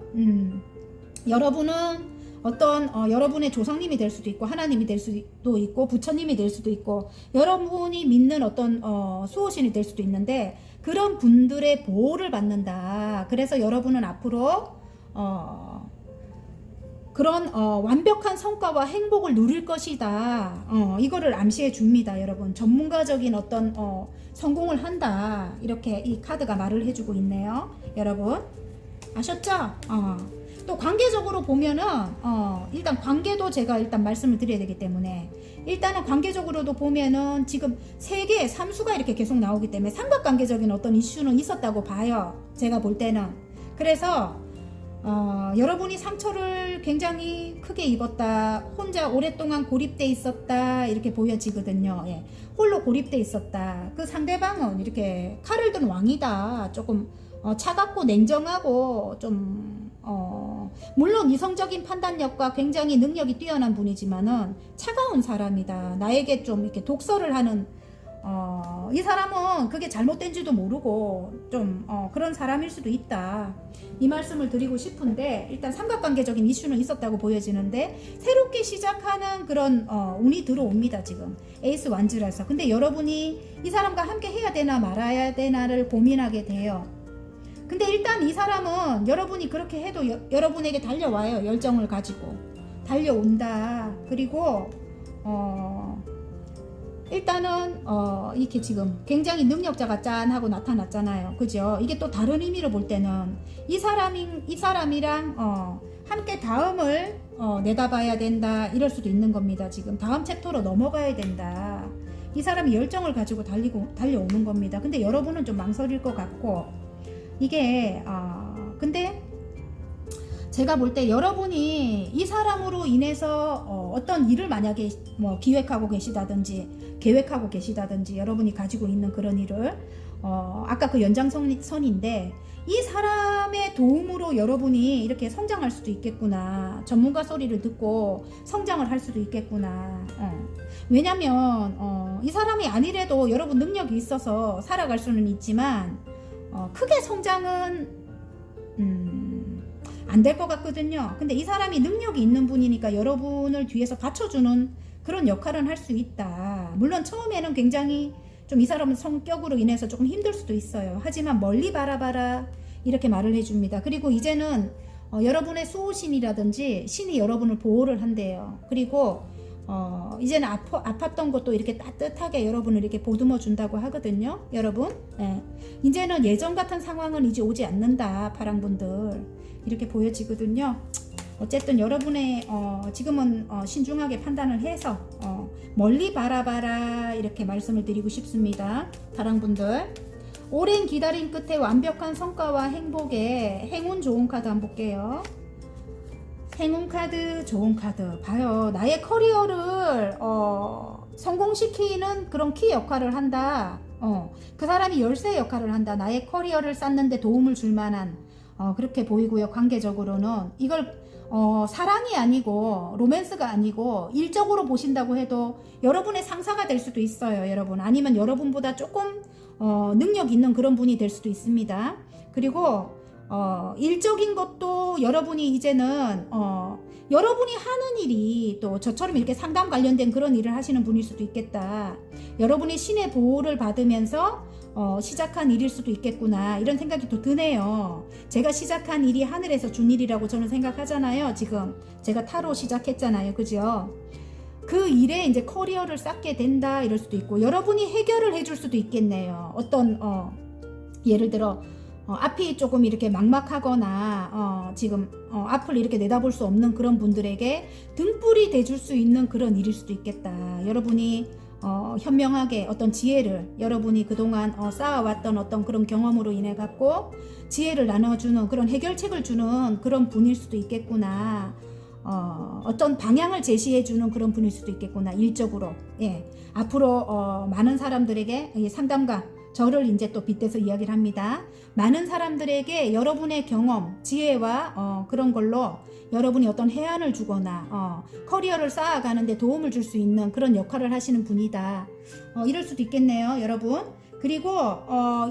여러분은 어떤 여러분의 조상님이 될 수도 있고 하나님이 될 수도 있고 부처님이 될 수도 있고 여러분이 믿는 어떤 수호신이 될 수도 있는데 그런 분들의 보호를 받는다. 그래서 여러분은 앞으로 그런 완벽한 성과와 행복을 누릴 것이다. 이거를 암시해 줍니다. 여러분 전문가적인 어떤 성공을 한다. 이렇게 이 카드가 말을 해주고 있네요. 여러분 아셨죠? 또 관계적으로 보면은 일단 관계도 제가 일단 말씀을 드려야 되기 때문에 일단은 관계적으로도 보면은 지금 3개, 3수가 이렇게 계속 나오기 때문에 삼각관계적인 어떤 이슈는 있었다고 봐요. 제가 볼 때는. 그래서 여러분이 상처를 굉장히 크게 입었다. 혼자 오랫동안 고립돼 있었다. 이렇게 보여지거든요. 예. 홀로 고립돼 있었다. 그 상대방은 이렇게 칼을 든 왕이다. 조금 차갑고 냉정하고 좀 물론 이성적인 판단력과 굉장히 능력이 뛰어난 분이지만은 차가운 사람이다. 나에게 좀 이렇게 독서를 하는 이 사람은 그게 잘못된지도 모르고 좀 그런 사람일 수도 있다. 이 말씀을 드리고 싶은데 일단 삼각관계적인 이슈는 있었다고 보여지는데 새롭게 시작하는 그런 운이 들어옵니다. 지금 에이스 완주라서. 근데 여러분이 이 사람과 함께 해야 되나 말아야 되나를 고민하게 돼요. 근데 일단 이 사람은 여러분이 그렇게 해도 여러분에게 달려와요. 열정을 가지고 달려온다. 그리고 일단은 이렇게 지금 굉장히 능력자가 짠하고 나타났잖아요. 그죠? 이게 또 다른 의미로 볼 때는 이 사람이랑 함께 다음을 내다봐야 된다. 이럴 수도 있는 겁니다. 지금 다음 챕터로 넘어가야 된다. 이 사람이 열정을 가지고 달려오는 겁니다. 근데 여러분은 좀 망설일 것 같고 이게 근데 제가 볼 때 여러분이 이 사람으로 인해서 어떤 일을 만약에 뭐 기획하고 계시다든지 계획하고 계시다든지 여러분이 가지고 있는 그런 일을 아까 그 연장선인데 이 사람의 도움으로 여러분이 이렇게 성장할 수도 있겠구나. 전문가 소리를 듣고 성장을 할 수도 있겠구나. 왜냐면 이 사람이 아니래도 여러분 능력이 있어서 살아갈 수는 있지만 크게 성장은 안 될 것 같거든요. 근데 이 사람이 능력이 있는 분이니까 여러분을 뒤에서 받쳐주는 그런 역할은 할 수 있다. 물론 처음에는 굉장히 좀 이 사람은 성격으로 인해서 조금 힘들 수도 있어요. 하지만 멀리 바라봐라 이렇게 말을 해줍니다. 그리고 이제는 여러분의 수호신이라든지 신이 여러분을 보호를 한대요. 그리고 이제는 아팠던 것도 이렇게 따뜻하게 여러분을 이렇게 보듬어 준다고 하거든요. 여러분, 예. 이제는 예전 같은 상황은 이제 오지 않는다. 파랑분들 이렇게 보여지거든요. 어쨌든 여러분의 지금은 신중하게 판단을 해서 멀리 바라봐라 이렇게 말씀을 드리고 싶습니다. 파랑분들, 오랜 기다림 끝에 완벽한 성과와 행복의 행운 좋은 카드 한번 볼게요. 행운 카드, 좋은 카드. 봐요. 나의 커리어를 성공시키는 그런 키 역할을 한다. 그 사람이 열쇠 역할을 한다. 나의 커리어를 쌓는데 도움을 줄 만한 그렇게 보이고요. 관계적으로는 이걸 사랑이 아니고 로맨스가 아니고 일적으로 보신다고 해도 여러분의 상사가 될 수도 있어요. 여러분. 아니면 여러분보다 조금 능력 있는 그런 분이 될 수도 있습니다. 그리고 일적인 것도 여러분이 이제는 여러분이 하는 일이 또 저처럼 이렇게 상담 관련된 그런 일을 하시는 분일 수도 있겠다. 여러분이 신의 보호를 받으면서 시작한 일일 수도 있겠구나 이런 생각이 또 드네요. 제가 시작한 일이 하늘에서 준 일이라고 저는 생각하잖아요. 지금 제가 타로 시작했잖아요. 그죠? 그 일에 이제 커리어를 쌓게 된다 이럴 수도 있고 여러분이 해결을 해줄 수도 있겠네요. 어떤 예를 들어 앞이 조금 이렇게 막막하거나 지금 앞을 이렇게 내다볼 수 없는 그런 분들에게 등불이 돼줄 수 있는 그런 일일 수도 있겠다. 여러분이 현명하게 어떤 지혜를 여러분이 그동안 쌓아왔던 어떤 그런 경험으로 인해 갖고 지혜를 나눠주는 그런 해결책을 주는 그런 분일 수도 있겠구나. 어떤 방향을 제시해주는 그런 분일 수도 있겠구나. 일적으로. 예. 앞으로 많은 사람들에게 상담가 저를 이제 또 빗대서 이야기를 합니다. 많은 사람들에게 여러분의 경험, 지혜와 그런 걸로 여러분이 어떤 해안을 주거나 커리어를 쌓아가는데 도움을 줄 수 있는 그런 역할을 하시는 분이다. 이럴 수도 있겠네요, 여러분. 그리고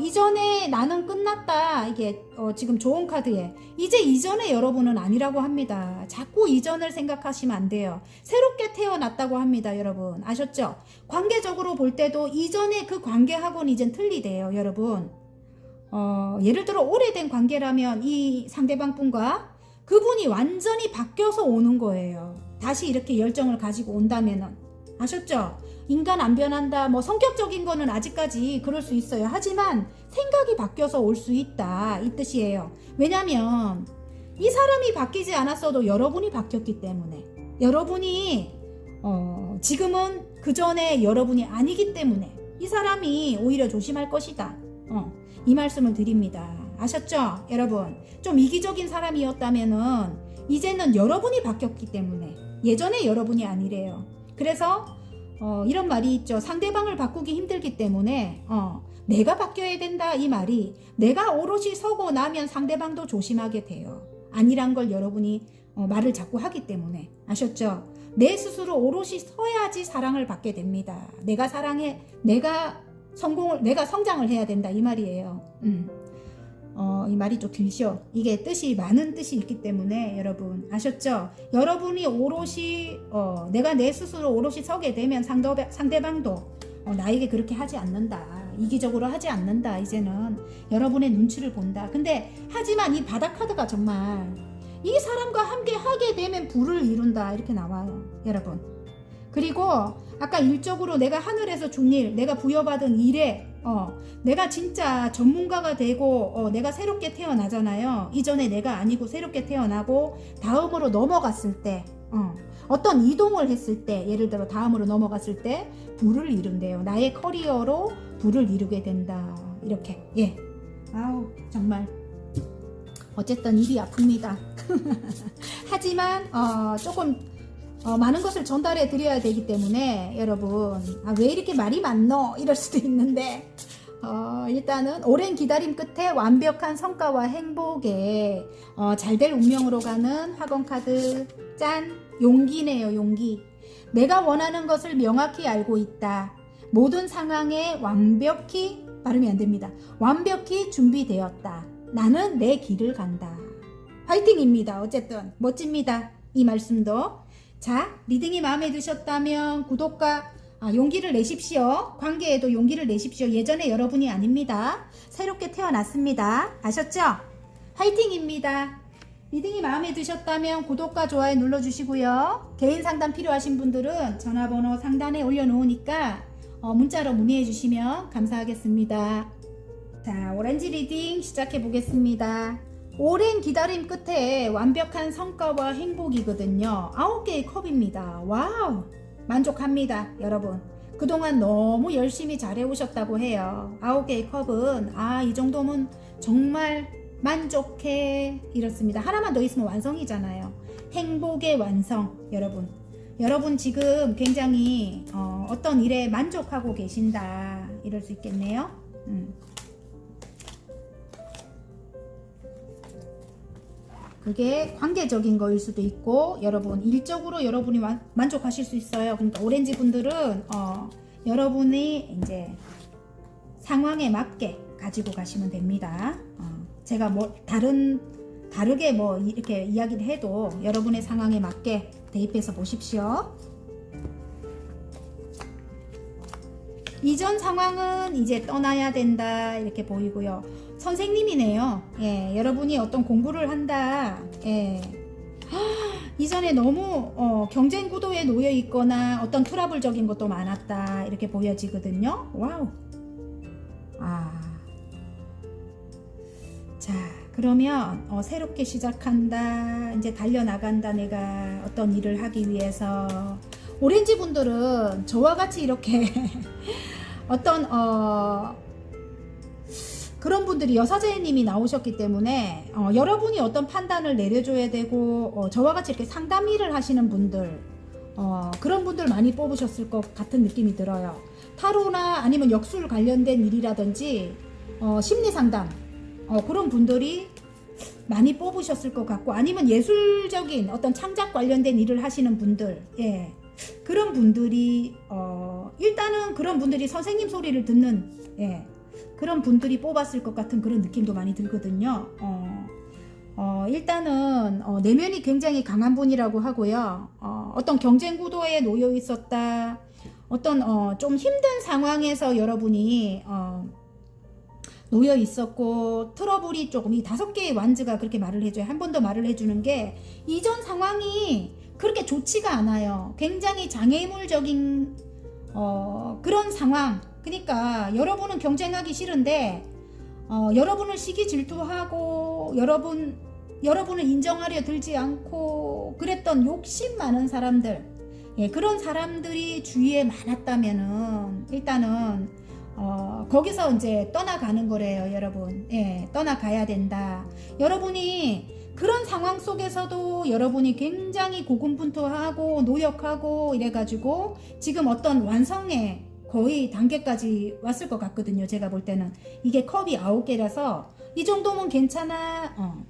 이전에 나는 끝났다. 이게 지금 좋은 카드에 이제 이전에 여러분은 아니라고 합니다. 자꾸 이전을 생각하시면 안 돼요. 새롭게 태어났다고 합니다, 여러분. 아셨죠? 관계적으로 볼 때도 이전에 그 관계하고는 이젠 틀리대요, 여러분. 예를 들어 오래된 관계라면 이 상대방 분과 그분이 완전히 바뀌어서 오는 거예요. 다시 이렇게 열정을 가지고 온다면은. 아셨죠? 인간 안 변한다. 뭐 성격적인 거는 아직까지 그럴 수 있어요. 하지만 생각이 바뀌어서 올 수 있다. 이 뜻이에요. 왜냐면 이 사람이 바뀌지 않았어도 여러분이 바뀌었기 때문에. 여러분이 지금은 그 전에 여러분이 아니기 때문에 이 사람이 오히려 조심할 것이다. 이 말씀을 드립니다. 아셨죠? 여러분. 좀 이기적인 사람이었다면은 이제는 여러분이 바뀌었기 때문에 예전에 여러분이 아니래요. 그래서 이런 말이 있죠. 상대방을 바꾸기 힘들기 때문에 내가 바뀌어야 된다 이 말이 내가 오롯이 서고 나면 상대방도 조심하게 돼요. 아니란 걸 여러분이 말을 자꾸 하기 때문에. 아셨죠? 내 스스로 오롯이 서야지 사랑을 받게 됩니다. 내가 사랑해, 내가 성장을 해야 된다 이 말이에요. 이 말이 좀 길죠. 이게 뜻이 많은 뜻이 있기 때문에 여러분 아셨죠? 여러분이 오롯이 내가 내 스스로 오롯이 서게 되면 상대방도 나에게 그렇게 하지 않는다. 이기적으로 하지 않는다. 이제는 여러분의 눈치를 본다. 근데 하지만 이 바닥 카드가 정말 이 사람과 함께 하게 되면 부를 이룬다 이렇게 나와요, 여러분. 그리고 아까 일적으로 내가 하늘에서 준 일, 내가 부여받은 일에 내가 진짜 전문가가 되고 내가 새롭게 태어나잖아요. 이전에 내가 아니고 새롭게 태어나고 다음으로 넘어갔을 때 어떤 이동을 했을 때 예를 들어 다음으로 넘어갔을 때 부를 이룬대요. 나의 커리어로 부를 이루게 된다. 이렇게. 예. 아우 정말 어쨌든 입이 아픕니다. 하지만 조금 많은 것을 전달해 드려야 되기 때문에 여러분 왜 이렇게 말이 많노 이럴 수도 있는데 일단은 오랜 기다림 끝에 완벽한 성과와 행복에 잘될 운명으로 가는 학원카드 짠! 용기네요. 용기. 내가 원하는 것을 명확히 알고 있다. 모든 상황에 완벽히 발음이 안 됩니다. 완벽히 준비되었다. 나는 내 길을 간다. 화이팅입니다. 어쨌든 멋집니다. 이 말씀도. 자, 리딩이 마음에 드셨다면 구독과 용기를 내십시오. 관계에도 용기를 내십시오. 예전에 여러분이 아닙니다. 새롭게 태어났습니다. 아셨죠? 화이팅입니다. 리딩이 마음에 드셨다면 구독과 좋아요 눌러주시고요. 개인 상담 필요하신 분들은 전화번호 상단에 올려놓으니까 문자로 문의해 주시면 감사하겠습니다. 자, 오렌지 리딩 시작해 보겠습니다. 오랜 기다림 끝에 완벽한 성과와 행복이거든요. 9개의 컵입니다. 와우! 만족합니다, 여러분. 그동안 너무 열심히 잘해오셨다고 해요. 9개의 컵은 이 정도면 정말 만족해 이렇습니다. 하나만 더 있으면 완성이잖아요. 행복의 완성. 여러분 지금 굉장히 어떤 일에 만족하고 계신다 이럴 수 있겠네요. 그게 관계적인 거일 수도 있고 여러분 일적으로 여러분이 만족하실 수 있어요. 그러니까 오렌지 분들은 여러분이 이제 상황에 맞게 가지고 가시면 됩니다. 제가 뭐 다르게 뭐 이렇게 이야기를 해도 여러분의 상황에 맞게 대입해서 보십시오. 이전 상황은 이제 떠나야 된다 이렇게 보이고요. 선생님이네요. 예, 여러분이 어떤 공부를 한다. 예. 이전에 너무 경쟁 구도에 놓여 있거나 어떤 트러블적인 것도 많았다 이렇게 보여지거든요. 와우. 자, 그러면 새롭게 시작한다. 이제 달려나간다. 내가 어떤 일을 하기 위해서. 오렌지 분들은 저와 같이 이렇게 어떤 그런 분들이 여사제님이 나오셨기 때문에 여러분이 어떤 판단을 내려줘야 되고 저와 같이 이렇게 상담 일을 하시는 분들 그런 분들 많이 뽑으셨을 것 같은 느낌이 들어요. 타로나 아니면 역술 관련된 일이라든지 심리 상담 그런 분들이 많이 뽑으셨을 것 같고 아니면 예술적인 어떤 창작 관련된 일을 하시는 분들 예. 그런 분들이 일단은 그런 분들이 선생님 소리를 듣는 예. 그런 분들이 뽑았을 것 같은 그런 느낌도 많이 들거든요. 일단은 내면이 굉장히 강한 분이라고 하고요. 어떤 경쟁 구도에 놓여 있었다. 어떤 좀 힘든 상황에서 여러분이 놓여 있었고 트러블이 조금 이 5개의 완즈가 그렇게 말을 해줘요. 한 번 더 말을 해주는 게 이전 상황이 그렇게 좋지가 않아요. 굉장히 장애물적인 그런 상황. 그러니까 여러분은 경쟁하기 싫은데 여러분을 시기 질투하고 여러분을 인정하려 들지 않고 그랬던 욕심 많은 사람들 예, 그런 사람들이 주위에 많았다면은 일단은 거기서 이제 떠나가는 거래요, 여러분. 예, 떠나가야 된다. 여러분이 그런 상황 속에서도 여러분이 굉장히 고군분투하고 노력하고 이래가지고 지금 어떤 완성의 거의 단계까지 왔을 것 같거든요. 제가 볼 때는 이게 컵이 9개라서 이 정도면 괜찮아.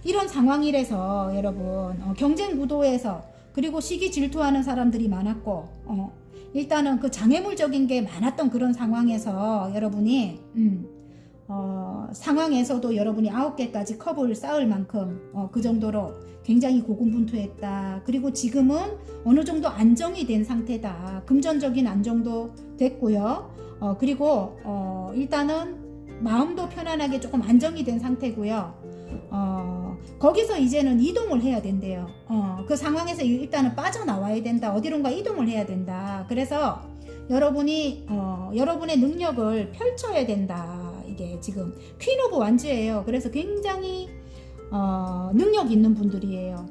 이런 상황이라서 여러분 경쟁 구도에서 그리고 시기 질투하는 사람들이 많았고 일단은 그 장애물적인 게 많았던 그런 상황에서 여러분이 상황에서도 여러분이 9개까지 컵을 쌓을 만큼 그 정도로 굉장히 고군분투했다. 그리고 지금은 어느 정도 안정이 된 상태다. 금전적인 안정도 됐고요. 그리고 일단은 마음도 편안하게 조금 안정이 된 상태고요. 거기서 이제는 이동을 해야 된대요. 그 상황에서 일단은 빠져나와야 된다. 어디론가 이동을 해야 된다. 그래서 여러분이 여러분의 능력을 펼쳐야 된다. 이게 지금 퀸 오브 완즈예요. 그래서 굉장히 능력 있는 분들이에요.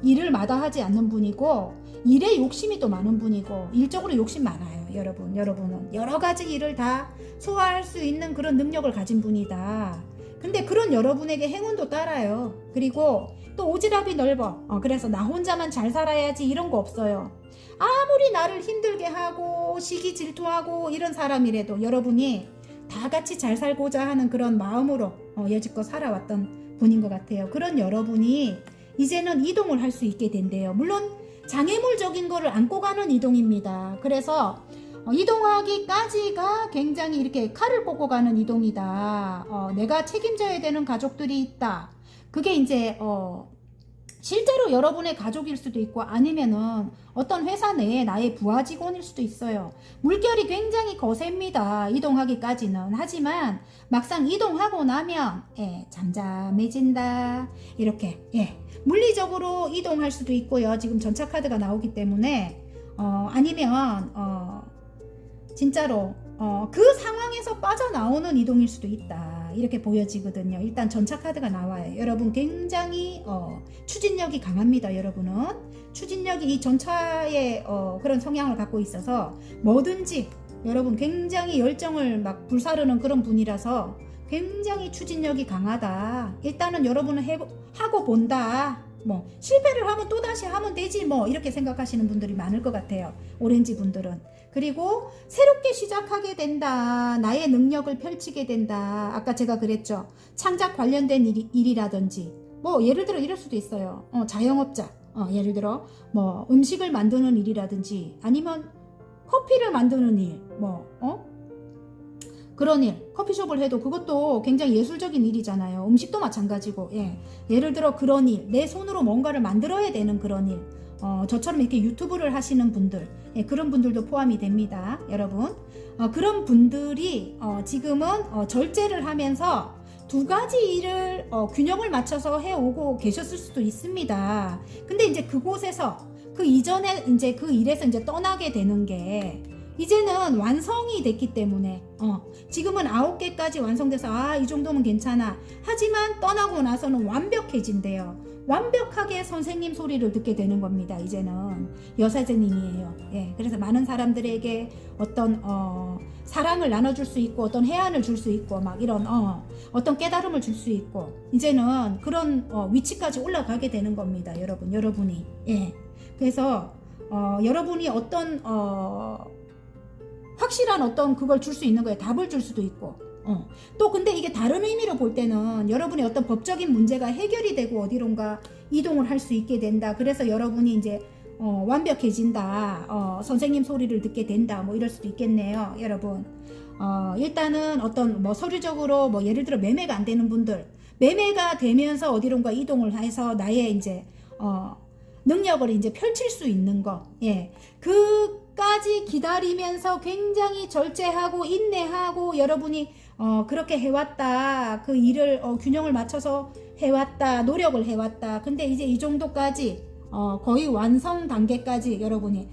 일을 마다하지 않는 분이고 일에 욕심이 또 많은 분이고 일적으로 욕심 많아요. 여러분은 여러 가지 일을 다 소화할 수 있는 그런 능력을 가진 분이다. 근데 그런 여러분에게 행운도 따라요. 그리고 또 오지랖이 넓어. 그래서 나 혼자만 잘 살아야지 이런 거 없어요. 아무리 나를 힘들게 하고 시기 질투하고 이런 사람이라도 여러분이 다 같이 잘 살고자 하는 그런 마음으로 여지껏 살아왔던 분인 것 같아요. 그런 여러분이 이제는 이동을 할 수 있게 된대요. 물론 장애물적인 거를 안고 가는 이동입니다. 그래서 이동하기까지가 굉장히 이렇게 칼을 꽂고 가는 이동이다. 내가 책임져야 되는 가족들이 있다. 그게 이제 실제로 여러분의 가족일 수도 있고 아니면은 어떤 회사 내에 나의 부하 직원일 수도 있어요. 물결이 굉장히 거셉니다. 이동하기까지는. 하지만 막상 이동하고 나면 잠잠해진다. 이렇게 물리적으로 이동할 수도 있고요. 지금 전차 카드가 나오기 때문에 아니면 진짜로 그 상황에서 빠져나오는 이동일 수도 있다. 이렇게 보여지거든요. 일단 전차 카드가 나와요. 여러분 굉장히 추진력이 강합니다. 여러분은 추진력이 이 전차의 그런 성향을 갖고 있어서 뭐든지 여러분 굉장히 열정을 막 불사르는 그런 분이라서 굉장히 추진력이 강하다. 일단은 여러분은 하고 본다. 뭐 실패를 하면 또다시 하면 되지 뭐 이렇게 생각하시는 분들이 많을 것 같아요. 오렌지 분들은. 그리고 새롭게 시작하게 된다. 나의 능력을 펼치게 된다. 아까 제가 그랬죠. 창작 관련된 일이라든지 뭐 예를 들어 이럴 수도 있어요. 자영업자 예를 들어 뭐 음식을 만드는 일이라든지 아니면 커피를 만드는 일 그런 일, 커피숍을 해도 그것도 굉장히 예술적인 일이잖아요. 음식도 마찬가지고, 예를 들어 그런 일, 내 손으로 뭔가를 만들어야 되는 그런 일, 저처럼 이렇게 유튜브를 하시는 분들, 그런 분들도 포함이 됩니다, 여러분. 그런 분들이 지금은 절제를 하면서 두 가지 일을 균형을 맞춰서 해오고 계셨을 수도 있습니다. 근데 이제 그곳에서 그 이전에 이제 그 일에서 이제 떠나게 되는 게 이제는 완성이 됐기 때문에 지금은 9개까지 완성돼서 이 정도면 괜찮아. 하지만 떠나고 나서는 완벽해진대요. 완벽하게 선생님 소리를 듣게 되는 겁니다. 이제는 여사제님이에요. 그래서 많은 사람들에게 어떤 사랑을 나눠줄 수 있고 어떤 해안을 줄 수 있고 막 이런 어떤 깨달음을 줄 수 있고 이제는 그런 위치까지 올라가게 되는 겁니다. 여러분이 그래서 여러분이 어떤 확실한 어떤 그걸 줄 수 있는 거예요. 답을 줄 수도 있고 또 근데 이게 다른 의미로 볼 때는 여러분의 어떤 법적인 문제가 해결이 되고 어디론가 이동을 할 수 있게 된다. 그래서 여러분이 이제 완벽해진다. 선생님 소리를 듣게 된다. 뭐 이럴 수도 있겠네요. 여러분 일단은 어떤 뭐 서류적으로 뭐 예를 들어 매매가 안 되는 분들 매매가 되면서 어디론가 이동을 해서 나의 이제 능력을 이제 펼칠 수 있는 거 그까지 기다리면서 굉장히 절제하고 인내하고 여러분이 그렇게 해왔다. 그 일을 균형을 맞춰서 해왔다. 노력을 해왔다. 근데 이제 이 정도까지 거의 완성 단계까지 여러분이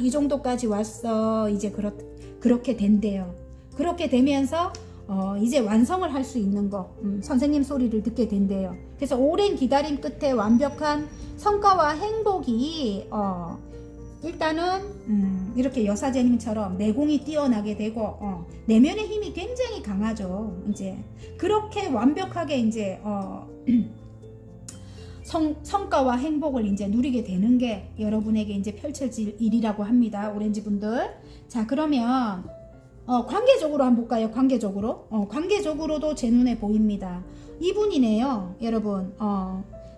이 정도까지 왔어. 이제 그렇게 된대요. 그렇게 되면서 이제 완성을 할 수 있는 거 선생님 소리를 듣게 된대요. 그래서 오랜 기다림 끝에 완벽한 성과와 행복이 일단은 이렇게 여사제님처럼 내공이 뛰어나게 되고 내면의 힘이 굉장히 강하죠. 이제 그렇게 완벽하게 이제 성과와 행복을 이제 누리게 되는 게 여러분에게 이제 펼쳐질 일이라고 합니다. 오렌지 분들. 자, 그러면 관계적으로 한번 볼까요? 관계적으로도 제 눈에 보입니다. 이분이네요, 여러분.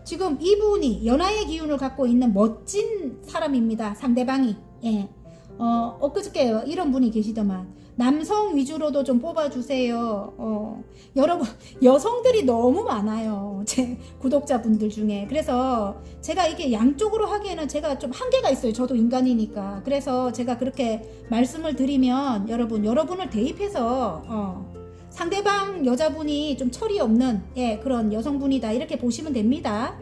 지금 이분이 연하의 기운을 갖고 있는 멋진 사람입니다. 상대방이. 엊그저께 이런 분이 계시더만. 남성 위주로도 좀 뽑아주세요. 여러분, 여성들이 너무 많아요. 제 구독자분들 중에. 그래서 제가 이게 양쪽으로 하기에는 제가 좀 한계가 있어요. 저도 인간이니까. 그래서 제가 그렇게 말씀을 드리면 여러분을 대입해서 상대방 여자분이 좀 철이 없는 그런 여성분이다 이렇게 보시면 됩니다.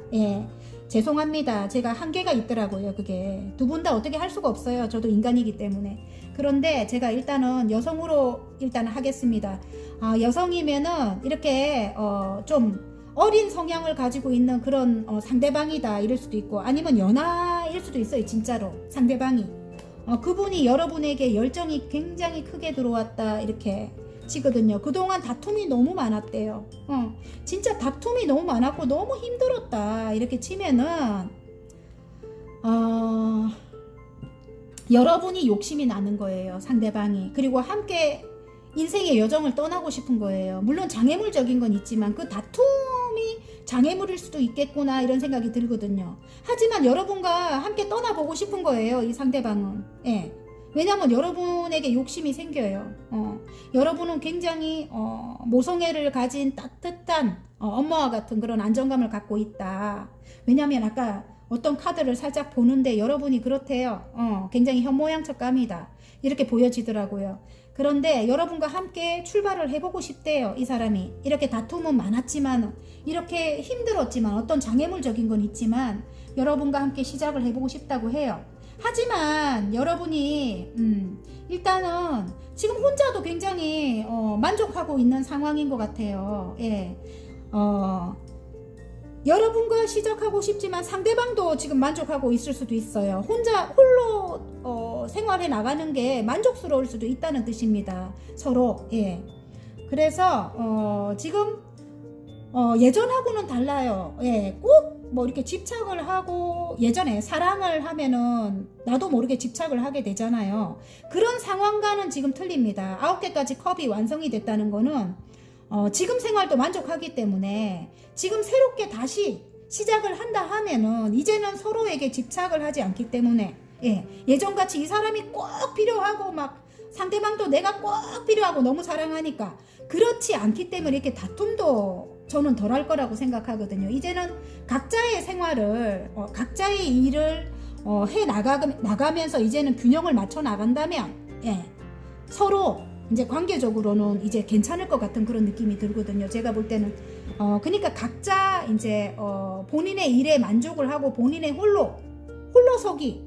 죄송합니다. 제가 한계가 있더라고요. 그게 두 분 다 어떻게 할 수가 없어요. 저도 인간이기 때문에. 그런데 제가 일단은 여성으로 일단 하겠습니다. 여성이면은 이렇게 좀 어린 성향을 가지고 있는 그런 상대방이다 이럴 수도 있고 아니면 연하일 수도 있어요. 진짜로 상대방이 그분이 여러분에게 열정이 굉장히 크게 들어왔다 이렇게 치거든요. 그동안 다툼이 너무 많았대요. 진짜 다툼이 너무 많았고 너무 힘들었다 이렇게 치면은 여러분이 욕심이 나는 거예요. 상대방이. 그리고 함께 인생의 여정을 떠나고 싶은 거예요. 물론 장애물적인 건 있지만 그 다툼이 장애물일 수도 있겠구나 이런 생각이 들거든요. 하지만 여러분과 함께 떠나보고 싶은 거예요. 이 상대방은. 예. 왜냐하면 여러분에게 욕심이 생겨요. 여러분은 굉장히 모성애를 가진 따뜻한 엄마와 같은 그런 안정감을 갖고 있다. 왜냐하면 아까 어떤 카드를 살짝 보는데 여러분이 그렇대요. 굉장히 현모양처감이다. 이렇게 보여지더라고요. 그런데 여러분과 함께 출발을 해보고 싶대요. 이 사람이. 이렇게 다툼은 많았지만 이렇게 힘들었지만 어떤 장애물적인 건 있지만 여러분과 함께 시작을 해보고 싶다고 해요. 하지만 여러분이 일단은 지금 혼자도 굉장히 만족하고 있는 상황인 것 같아요. 예. 여러분과 시작하고 싶지만 상대방도 지금 만족하고 있을 수도 있어요. 홀로 생활해 나가는 게 만족스러울 수도 있다는 뜻입니다. 서로. 예. 그래서 지금 예전하고는 달라요. 예. 꼭 뭐 이렇게 집착을 하고 예전에 사랑을 하면은 나도 모르게 집착을 하게 되잖아요. 그런 상황과는 지금 틀립니다. 9개까지 컵이 완성이 됐다는 거는 지금 생활도 만족하기 때문에 지금 새롭게 다시 시작을 한다 하면은 이제는 서로에게 집착을 하지 않기 때문에 예전같이 이 사람이 꼭 필요하고 막 상대방도 내가 꼭 필요하고 너무 사랑하니까 그렇지 않기 때문에 이렇게 다툼도 저는 덜 할 거라고 생각하거든요. 이제는 각자의 생활을 각자의 일을 해 나가면서 이제는 균형을 맞춰 나간다면 서로 이제 관계적으로는 이제 괜찮을 것 같은 그런 느낌이 들거든요. 제가 볼 때는 그러니까 각자 이제 본인의 일에 만족을 하고 본인의 홀로서기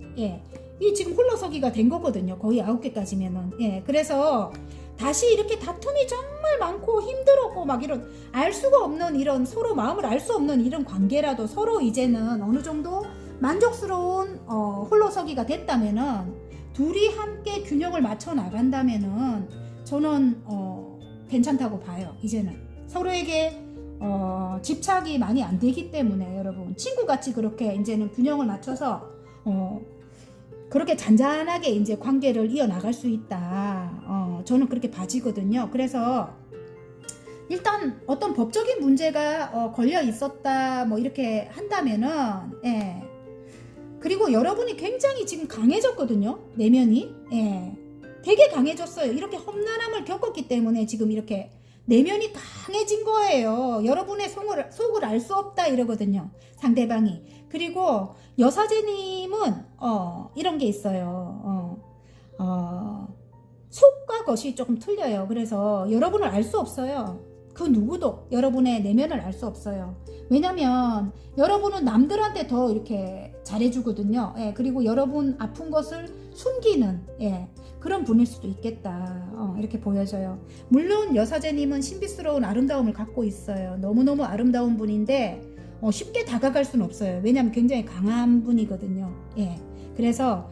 이 지금 홀로서기가 된 거거든요. 거의 9개까지면은 그래서 다시 이렇게 다툼이 정말 많고 힘들었고 막 이런 알 수가 없는 이런 서로 마음을 알 수 없는 이런 관계라도 서로 이제는 어느 정도 만족스러운 홀로서기가 됐다면은 둘이 함께 균형을 맞춰 나간다면은 저는 괜찮다고 봐요. 이제는 서로에게 집착이 많이 안 되기 때문에 여러분 친구같이 그렇게 이제는 균형을 맞춰서 그렇게 잔잔하게 이제 관계를 이어나갈 수 있다. 저는 그렇게 봐지거든요. 그래서 일단 어떤 법적인 문제가 걸려 있었다 뭐 이렇게 한다면은 그리고 여러분이 굉장히 지금 강해졌거든요. 내면이 되게 강해졌어요. 이렇게 험난함을 겪었기 때문에 지금 이렇게 내면이 강해진 거예요. 여러분의 속을 알 수 없다 이러거든요. 상대방이. 그리고 여사제님은 이런 게 있어요. 속과 겉이 조금 틀려요. 그래서 여러분을 알 수 없어요. 그 누구도 여러분의 내면을 알 수 없어요. 왜냐면 여러분은 남들한테 더 이렇게 잘해주거든요. 그리고 여러분 아픈 것을 숨기는 그런 분일 수도 있겠다. 이렇게 보여져요. 물론 여사제님은 신비스러운 아름다움을 갖고 있어요. 너무너무 아름다운 분인데 쉽게 다가갈 수는 없어요. 왜냐하면 굉장히 강한 분이거든요. 그래서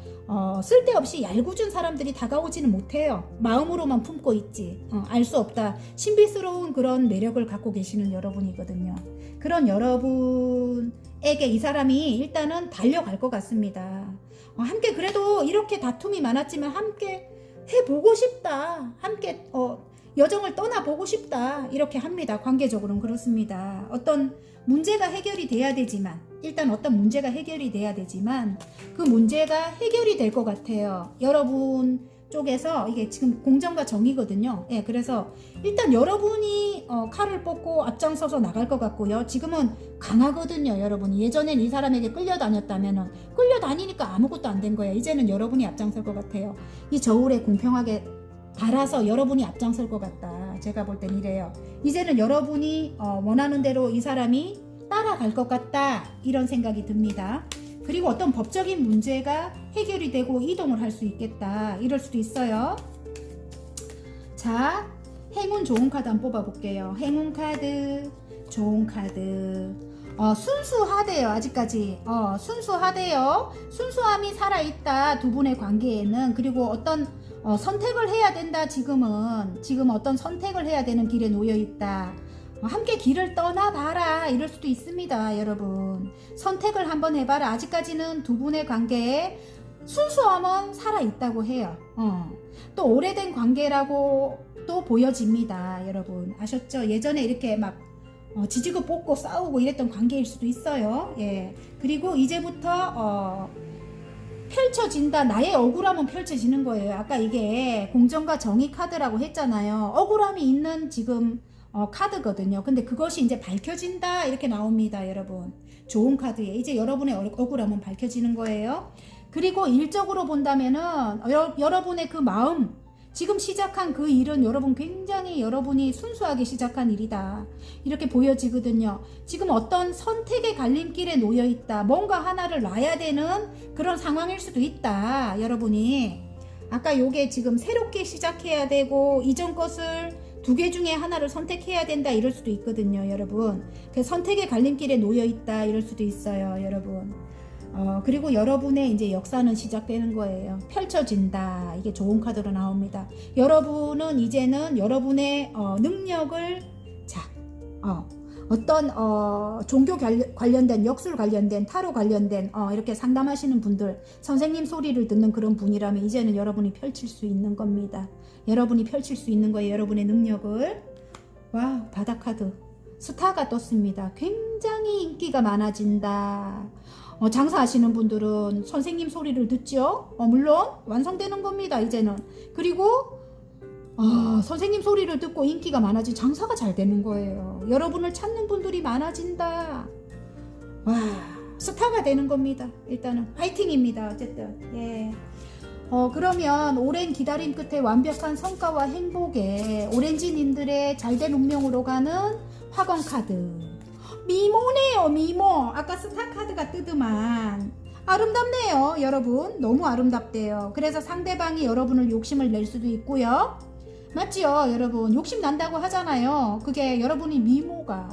쓸데없이 얄궂은 사람들이 다가오지는 못해요. 마음으로만 품고 있지. 알 수 없다. 신비스러운 그런 매력을 갖고 계시는 여러분이거든요. 그런 여러분에게 이 사람이 일단은 달려갈 것 같습니다. 함께 그래도 이렇게 다툼이 많았지만 함께 해보고 싶다. 함께 여정을 떠나보고 싶다. 이렇게 합니다. 관계적으로는 그렇습니다. 어떤 문제가 해결이 돼야 되지만 일단 어떤 문제가 해결이 돼야 되지만 그 문제가 해결이 될 것 같아요. 여러분 쪽에서 이게 지금 공정과 정의거든요. 그래서 일단 여러분이 칼을 뽑고 앞장서서 나갈 것 같고요. 지금은 강하거든요. 여러분이 예전엔 이 사람에게 끌려다녔다면은 끌려다니니까 아무것도 안 된 거예요. 이제는 여러분이 앞장설 것 같아요. 이 저울에 공평하게 달아서 여러분이 앞장설 것 같다. 제가 볼 땐 이래요. 이제는 여러분이 원하는 대로 이 사람이 따라갈 것 같다. 이런 생각이 듭니다. 그리고 어떤 법적인 문제가 해결이 되고 이동을 할 수 있겠다. 이럴 수도 있어요. 자, 행운 좋은 카드 한번 뽑아볼게요. 행운 카드, 좋은 카드. 순수하대요. 아직까지 순수하대요. 순수함이 살아있다. 두 분의 관계에는. 그리고 어떤 선택을 해야 된다. 지금 어떤 선택을 해야 되는 길에 놓여 있다. 함께 길을 떠나봐라 이럴 수도 있습니다. 여러분 선택을 한번 해봐라. 아직까지는 두 분의 관계에 순수함은 살아있다고 해요. 또 오래된 관계라고 또 보여집니다. 여러분 아셨죠? 예전에 이렇게 막 지지고 볶고 싸우고 이랬던 관계일 수도 있어요. 예. 그리고 이제부터 펼쳐진다. 나의 억울함은 펼쳐지는 거예요. 아까 이게 공정과 정의 카드라고 했잖아요. 억울함이 있는 지금 카드거든요. 근데 그것이 이제 밝혀진다 이렇게 나옵니다. 여러분 좋은 카드에 이제 여러분의 억울함은 밝혀지는 거예요. 그리고 일적으로 본다면은 여러분의 그 마음 지금 시작한 그 일은 여러분 굉장히 여러분이 순수하게 시작한 일이다 이렇게 보여지거든요. 지금 어떤 선택의 갈림길에 놓여 있다. 뭔가 하나를 놔야 되는 그런 상황일 수도 있다. 여러분이 아까 요게 지금 새롭게 시작해야 되고 이전 것을 두 개 중에 하나를 선택해야 된다 이럴 수도 있거든요. 여러분 그 선택의 갈림길에 놓여 있다 이럴 수도 있어요. 여러분 그리고 여러분의 이제 역사는 시작되는 거예요. 펼쳐진다. 이게 좋은 카드로 나옵니다. 여러분은 이제는 여러분의 능력을 어떤 종교 관련된 역술 관련된 타로 관련된 이렇게 상담하시는 분들 선생님 소리를 듣는 그런 분이라면 이제는 여러분이 펼칠 수 있는 겁니다. 여러분이 펼칠 수 있는 거예요. 여러분의 능력을. 와 바닥 카드 스타가 떴습니다. 굉장히 인기가 많아진다. 장사하시는 분들은 선생님 소리를 듣죠. 물론 완성되는 겁니다. 이제는. 그리고 선생님 소리를 듣고 인기가 많아지 장사가 잘 되는 거예요. 여러분을 찾는 분들이 많아진다. 와 스타가 되는 겁니다. 일단은 화이팅입니다. 어쨌든 예. 그러면 오랜 기다림 끝에 완벽한 성과와 행복에 오렌지님들의 잘된 운명으로 가는 화건 카드 미모네요. 미모. 아까 스타 카드가 뜨더만 아름답네요. 여러분 너무 아름답대요. 그래서 상대방이 여러분을 욕심을 낼 수도 있고요. 맞지요? 여러분 욕심 난다고 하잖아요. 그게 여러분이 미모가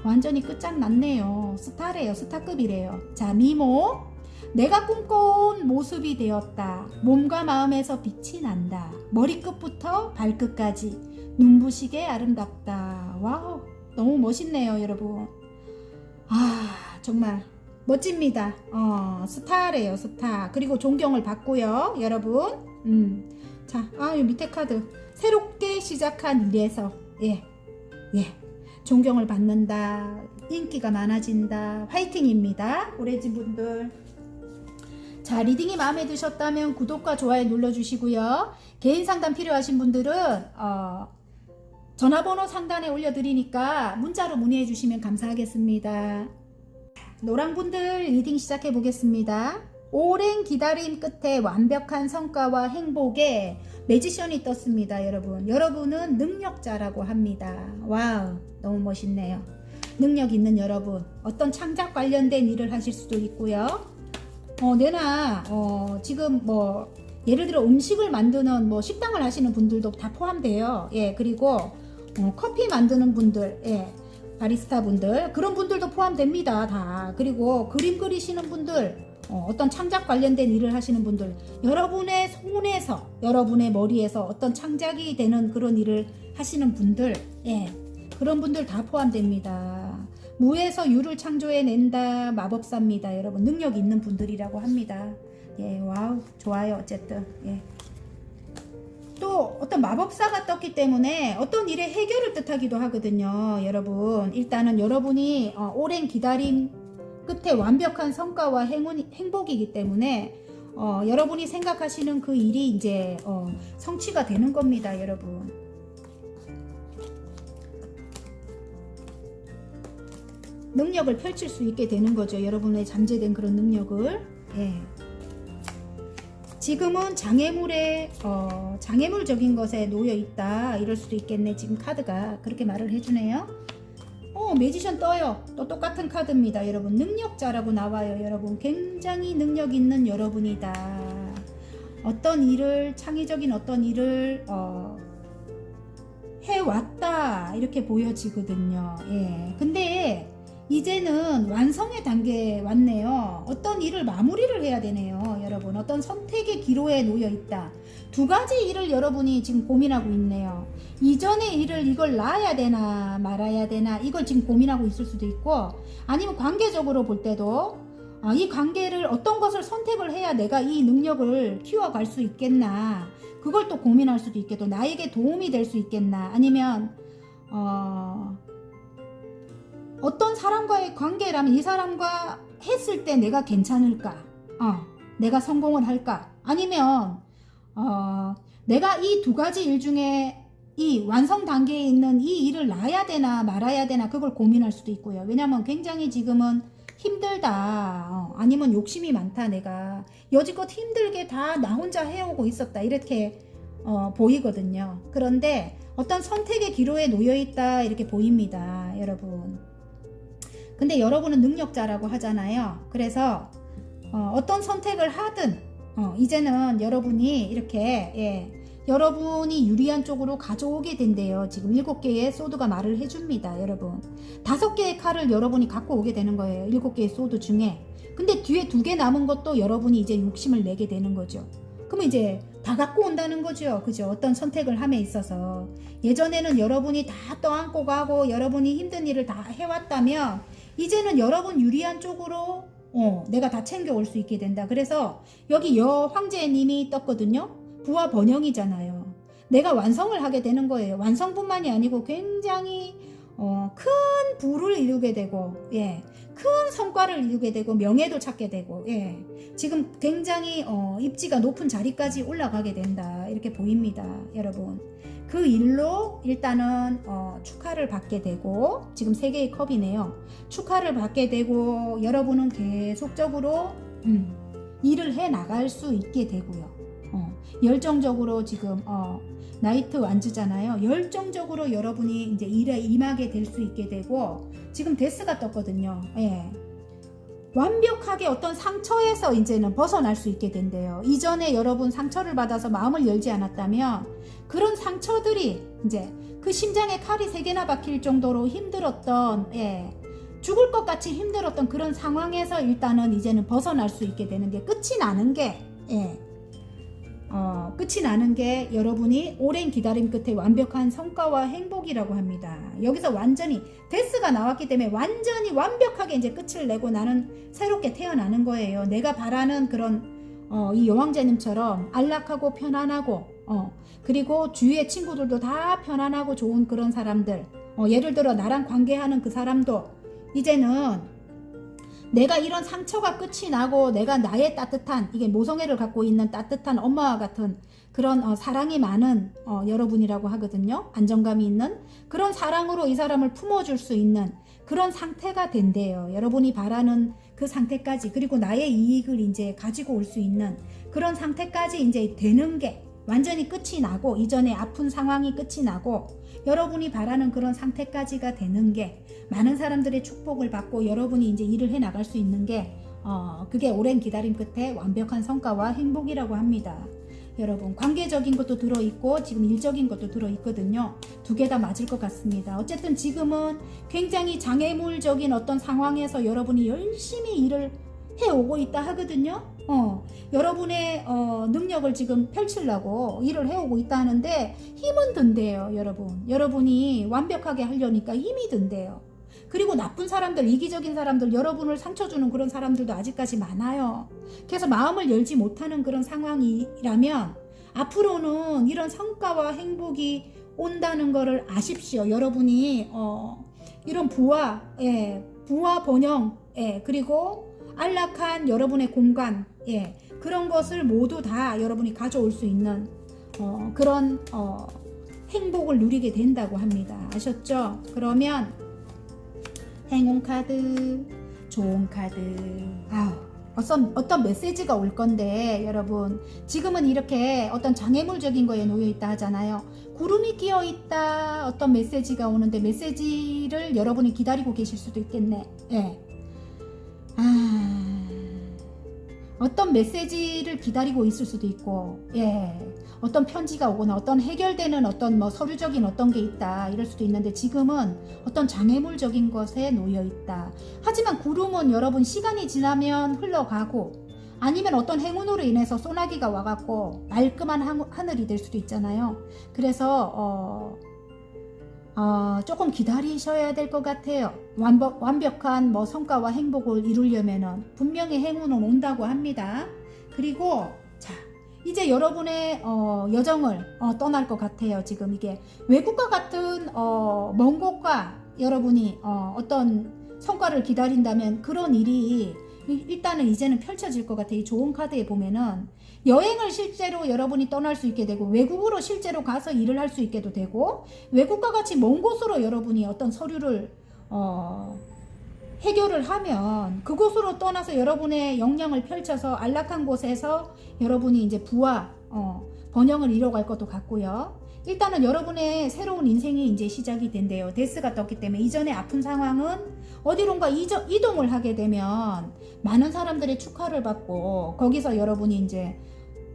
완전히 끝장났네요. 스타래요. 스타급이래요. 자 미모 내가 꿈꿔온 모습이 되었다. 몸과 마음에서 빛이 난다. 머리끝부터 발끝까지 눈부시게 아름답다. 와우 너무 멋있네요. 여러분 정말 멋집니다. 스타래요. 스타. 그리고 존경을 받고요. 여러분 자, 이 밑에 카드 새롭게 시작한 일에서 예 존경을 받는다. 인기가 많아진다. 화이팅입니다. 오렌지 분들. 자 리딩이 마음에 드셨다면 구독과 좋아요 눌러주시고요. 개인 상담 필요하신 분들은 전화번호 상단에 올려드리니까 문자로 문의해 주시면 감사하겠습니다. 노랑분들 리딩 시작해 보겠습니다. 오랜 기다림 끝에 완벽한 성과와 행복에 매지션이 떴습니다. 여러분은 능력자라고 합니다. 와우 너무 멋있네요. 능력 있는 여러분 어떤 창작 관련된 일을 하실 수도 있고요. 내나 지금 뭐 예를 들어 음식을 만드는 뭐 식당을 하시는 분들도 다 포함돼요. 예 그리고 커피 만드는 분들 바리스타 분들 그런 분들도 포함됩니다. 다. 그리고 그림 그리시는 분들 어떤 창작 관련된 일을 하시는 분들 여러분의 손에서 여러분의 머리에서 어떤 창작이 되는 그런 일을 하시는 분들 그런 분들 다 포함됩니다. 무에서 유를 창조해낸다. 마법사입니다. 여러분 능력 있는 분들이라고 합니다. 예 와우 좋아요. 어쨌든 또 어떤 마법사가 떴기 때문에 어떤 일의 해결을 뜻하기도 하거든요. 여러분 일단은 여러분이 오랜 기다림 끝에 완벽한 성과와 행복이기 때문에 여러분이 생각하시는 그 일이 이제 성취가 되는 겁니다. 여러분 능력을 펼칠 수 있게 되는 거죠. 여러분의 잠재된 그런 능력을 지금은 장애물적인 것에 놓여 있다 이럴 수도 있겠네. 지금 카드가 그렇게 말을 해주네요. 매지션 떠요. 또 똑같은 카드입니다. 여러분 능력자라고 나와요. 여러분 굉장히 능력 있는 여러분이다. 어떤 일을 창의적인 어떤 일을 해왔다 이렇게 보여지거든요. 근데 이제는 완성의 단계에 왔네요. 어떤 일을 마무리를 해야 되네요. 여러분, 어떤 선택의 기로에 놓여 있다. 두 가지 일을 여러분이 지금 고민하고 있네요. 이전의 일을 이걸 놔야 되나 말아야 되나 이걸 지금 고민하고 있을 수도 있고, 아니면 관계적으로 볼 때도 이 관계를 어떤 것을 선택을 해야 내가 이 능력을 키워갈 수 있겠나, 그걸 또 고민할 수도 있겠고, 나에게 도움이 될 수 있겠나, 아니면 어떤 사람과의 관계라면 이 사람과 했을 때 내가 괜찮을까? 내가 성공을 할까? 아니면 내가 이 두 가지 일 중에 이 완성 단계에 있는 이 일을 놔야 되나 말아야 되나 그걸 고민할 수도 있고요. 왜냐면 굉장히 지금은 힘들다. 아니면 욕심이 많다. 내가 여지껏 힘들게 다 나 혼자 해오고 있었다. 이렇게 보이거든요. 그런데 어떤 선택의 기로에 놓여 있다 이렇게 보입니다. 여러분. 근데 여러분은 능력자라고 하잖아요. 그래서 어떤 선택을 하든 이제는 여러분이 이렇게 여러분이 유리한 쪽으로 가져오게 된대요. 지금 7개의 소드가 말을 해줍니다. 여러분 5개의 칼을 여러분이 갖고 오게 되는 거예요. 7개의 소드 중에. 근데 뒤에 2개 남은 것도 여러분이 이제 욕심을 내게 되는 거죠. 그러면 이제 다 갖고 온다는 거죠. 그죠? 어떤 선택을 함에 있어서 예전에는 여러분이 다 떠안고 가고 여러분이 힘든 일을 다 해왔다면 이제는 여러분 유리한 쪽으로 내가 다 챙겨올 수 있게 된다. 그래서 여기 여황제님이 떴거든요. 부와 번영이잖아요. 내가 완성을 하게 되는 거예요. 완성뿐만이 아니고 굉장히 큰 부를 이루게 되고 큰 성과를 이루게 되고 명예도 찾게 되고 지금 굉장히 입지가 높은 자리까지 올라가게 된다. 이렇게 보입니다. 여러분. 그 일로 일단은 축하를 받게 되고 지금 3개의 컵이네요. 축하를 받게 되고 여러분은 계속적으로 일을 해 나갈 수 있게 되고요. 열정적으로 지금 나이트 완즈잖아요. 열정적으로 여러분이 이제 일에 임하게 될 수 있게 되고 지금 데스가 떴거든요. 완벽하게 어떤 상처에서 이제는 벗어날 수 있게 된대요. 이전에 여러분 상처를 받아서 마음을 열지 않았다면 그런 상처들이 이제 그 심장에 칼이 3개나 박힐 정도로 힘들었던 죽을 것 같이 힘들었던 그런 상황에서 일단은 이제는 벗어날 수 있게 되는 게 끝이 나는 게 여러분이 오랜 기다림 끝에 완벽한 성과와 행복이라고 합니다. 여기서 완전히 데스가 나왔기 때문에 완전히 완벽하게 이제 끝을 내고 나는 새롭게 태어나는 거예요. 내가 바라는 그런 이 여왕제님처럼 안락하고 편안하고 그리고 주위의 친구들도 다 편안하고 좋은 그런 사람들, 예를 들어 나랑 관계하는 그 사람도 이제는 내가 이런 상처가 끝이 나고 내가 나의 따뜻한 이게 모성애를 갖고 있는 따뜻한 엄마와 같은 그런 사랑이 많은 여러분이라고 하거든요. 안정감이 있는 그런 사랑으로 이 사람을 품어줄 수 있는 그런 상태가 된대요. 여러분이 바라는 그 상태까지 그리고 나의 이익을 이제 가지고 올 수 있는 그런 상태까지 이제 되는 게 완전히 끝이 나고 이전에 아픈 상황이 끝이 나고 여러분이 바라는 그런 상태까지가 되는 게 많은 사람들의 축복을 받고 여러분이 이제 일을 해 나갈 수 있는 게 그게 오랜 기다림 끝에 완벽한 성과와 행복이라고 합니다. 여러분 관계적인 것도 들어있고 지금 일적인 것도 들어있거든요. 2개 다 맞을 것 같습니다. 어쨌든 지금은 굉장히 장애물적인 어떤 상황에서 여러분이 열심히 일을 해오고 있다 하거든요. 여러분의 능력을 지금 펼치려고 일을 해오고 있다 하는데 힘은 든대요. 여러분이 완벽하게 하려니까 힘이 든대요. 그리고 나쁜 사람들, 이기적인 사람들, 여러분을 상처 주는 그런 사람들도 아직까지 많아요. 그래서 마음을 열지 못하는 그런 상황이라면 앞으로는 이런 성과와 행복이 온다는 것을 아십시오. 여러분이 이런 부와 번영, 그리고 안락한 여러분의 공간, 그런 것을 모두 다 여러분이 가져올 수 있는 그런 행복을 누리게 된다고 합니다. 아셨죠? 그러면 행운 카드, 좋은 카드, 어떤 메시지가 올 건데 여러분 지금은 이렇게 어떤 장애물적인 거에 놓여 있다 하잖아요. 구름이 끼어 있다 어떤 메시지가 오는데 메시지를 여러분이 기다리고 계실 수도 있겠네. 어떤 메시지를 기다리고 있을 수도 있고, 어떤 편지가 오거나 어떤 해결되는 어떤 뭐 서류적인 어떤 게 있다 이럴 수도 있는데, 지금은 어떤 장애물적인 것에 놓여 있다. 하지만 구름은 여러분 시간이 지나면 흘러가고, 아니면 어떤 행운으로 인해서 소나기가 와갖고 말끔한 하늘이 될 수도 있잖아요. 그래서 조금 기다리셔야 될 것 같아요. 완벽한 뭐 성과와 행복을 이루려면은 분명히 행운은 온다고 합니다. 그리고 자, 이제 여러분의 여정을 떠날 것 같아요. 지금 이게 외국과 같은 먼 곳과 여러분이 어떤 성과를 기다린다면 그런 일이 일단은 이제는 펼쳐질 것 같아요. 이 좋은 카드에 보면은 여행을 실제로 여러분이 떠날 수 있게 되고, 외국으로 실제로 가서 일을 할 수 있게도 되고, 외국과 같이 먼 곳으로 여러분이 어떤 서류를 해결을 하면 그곳으로 떠나서 여러분의 역량을 펼쳐서 안락한 곳에서 여러분이 이제 부와 번영을 이뤄갈 것도 같고요. 일단은 여러분의 새로운 인생이 이제 시작이 된대요. 데스가 떴기 때문에 이전의 아픈 상황은 어디론가 이동을 하게 되면 많은 사람들의 축하를 받고, 거기서 여러분이 이제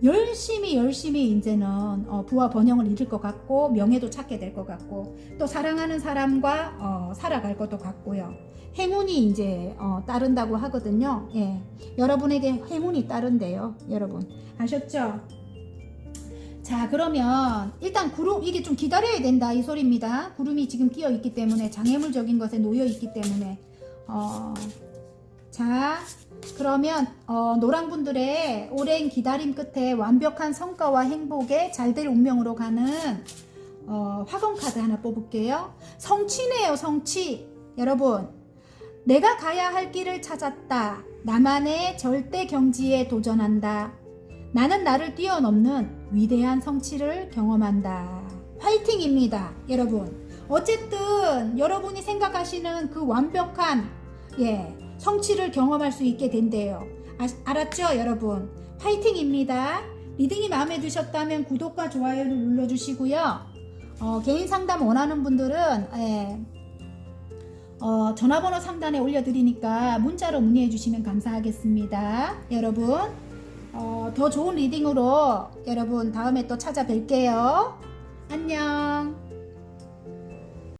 열심히 이제는 부와 번영을 이룰 것 같고, 명예도 찾게 될 것 같고, 또 사랑하는 사람과 살아갈 것도 같고요. 행운이 이제 따른다고 하거든요. 여러분에게 행운이 따른대요. 여러분 아셨죠? 자, 그러면 일단 구름, 이게 좀 기다려야 된다 이 소리입니다. 구름이 지금 끼어 있기 때문에, 장애물적인 것에 놓여 있기 때문에. 자, 그러면 노랑분들의 오랜 기다림 끝에 완벽한 성과와 행복에 잘될 운명으로 가는 화건 카드 하나 뽑을게요. 성취네요. 성취. 여러분, 내가 가야 할 길을 찾았다. 나만의 절대 경지에 도전한다. 나는 나를 뛰어넘는 위대한 성취를 경험한다. 화이팅입니다, 여러분. 어쨌든 여러분이 생각하시는 그 완벽한 성취를 경험할 수 있게 된대요. 알았죠, 여러분? 화이팅입니다. 리딩이 마음에 드셨다면 구독과 좋아요를 눌러주시고요. 개인 상담 원하는 분들은 전화번호 상단에 올려드리니까 문자로 문의해 주시면 감사하겠습니다. 여러분, 더 좋은 리딩으로 여러분 다음에 또 찾아뵐게요. 안녕.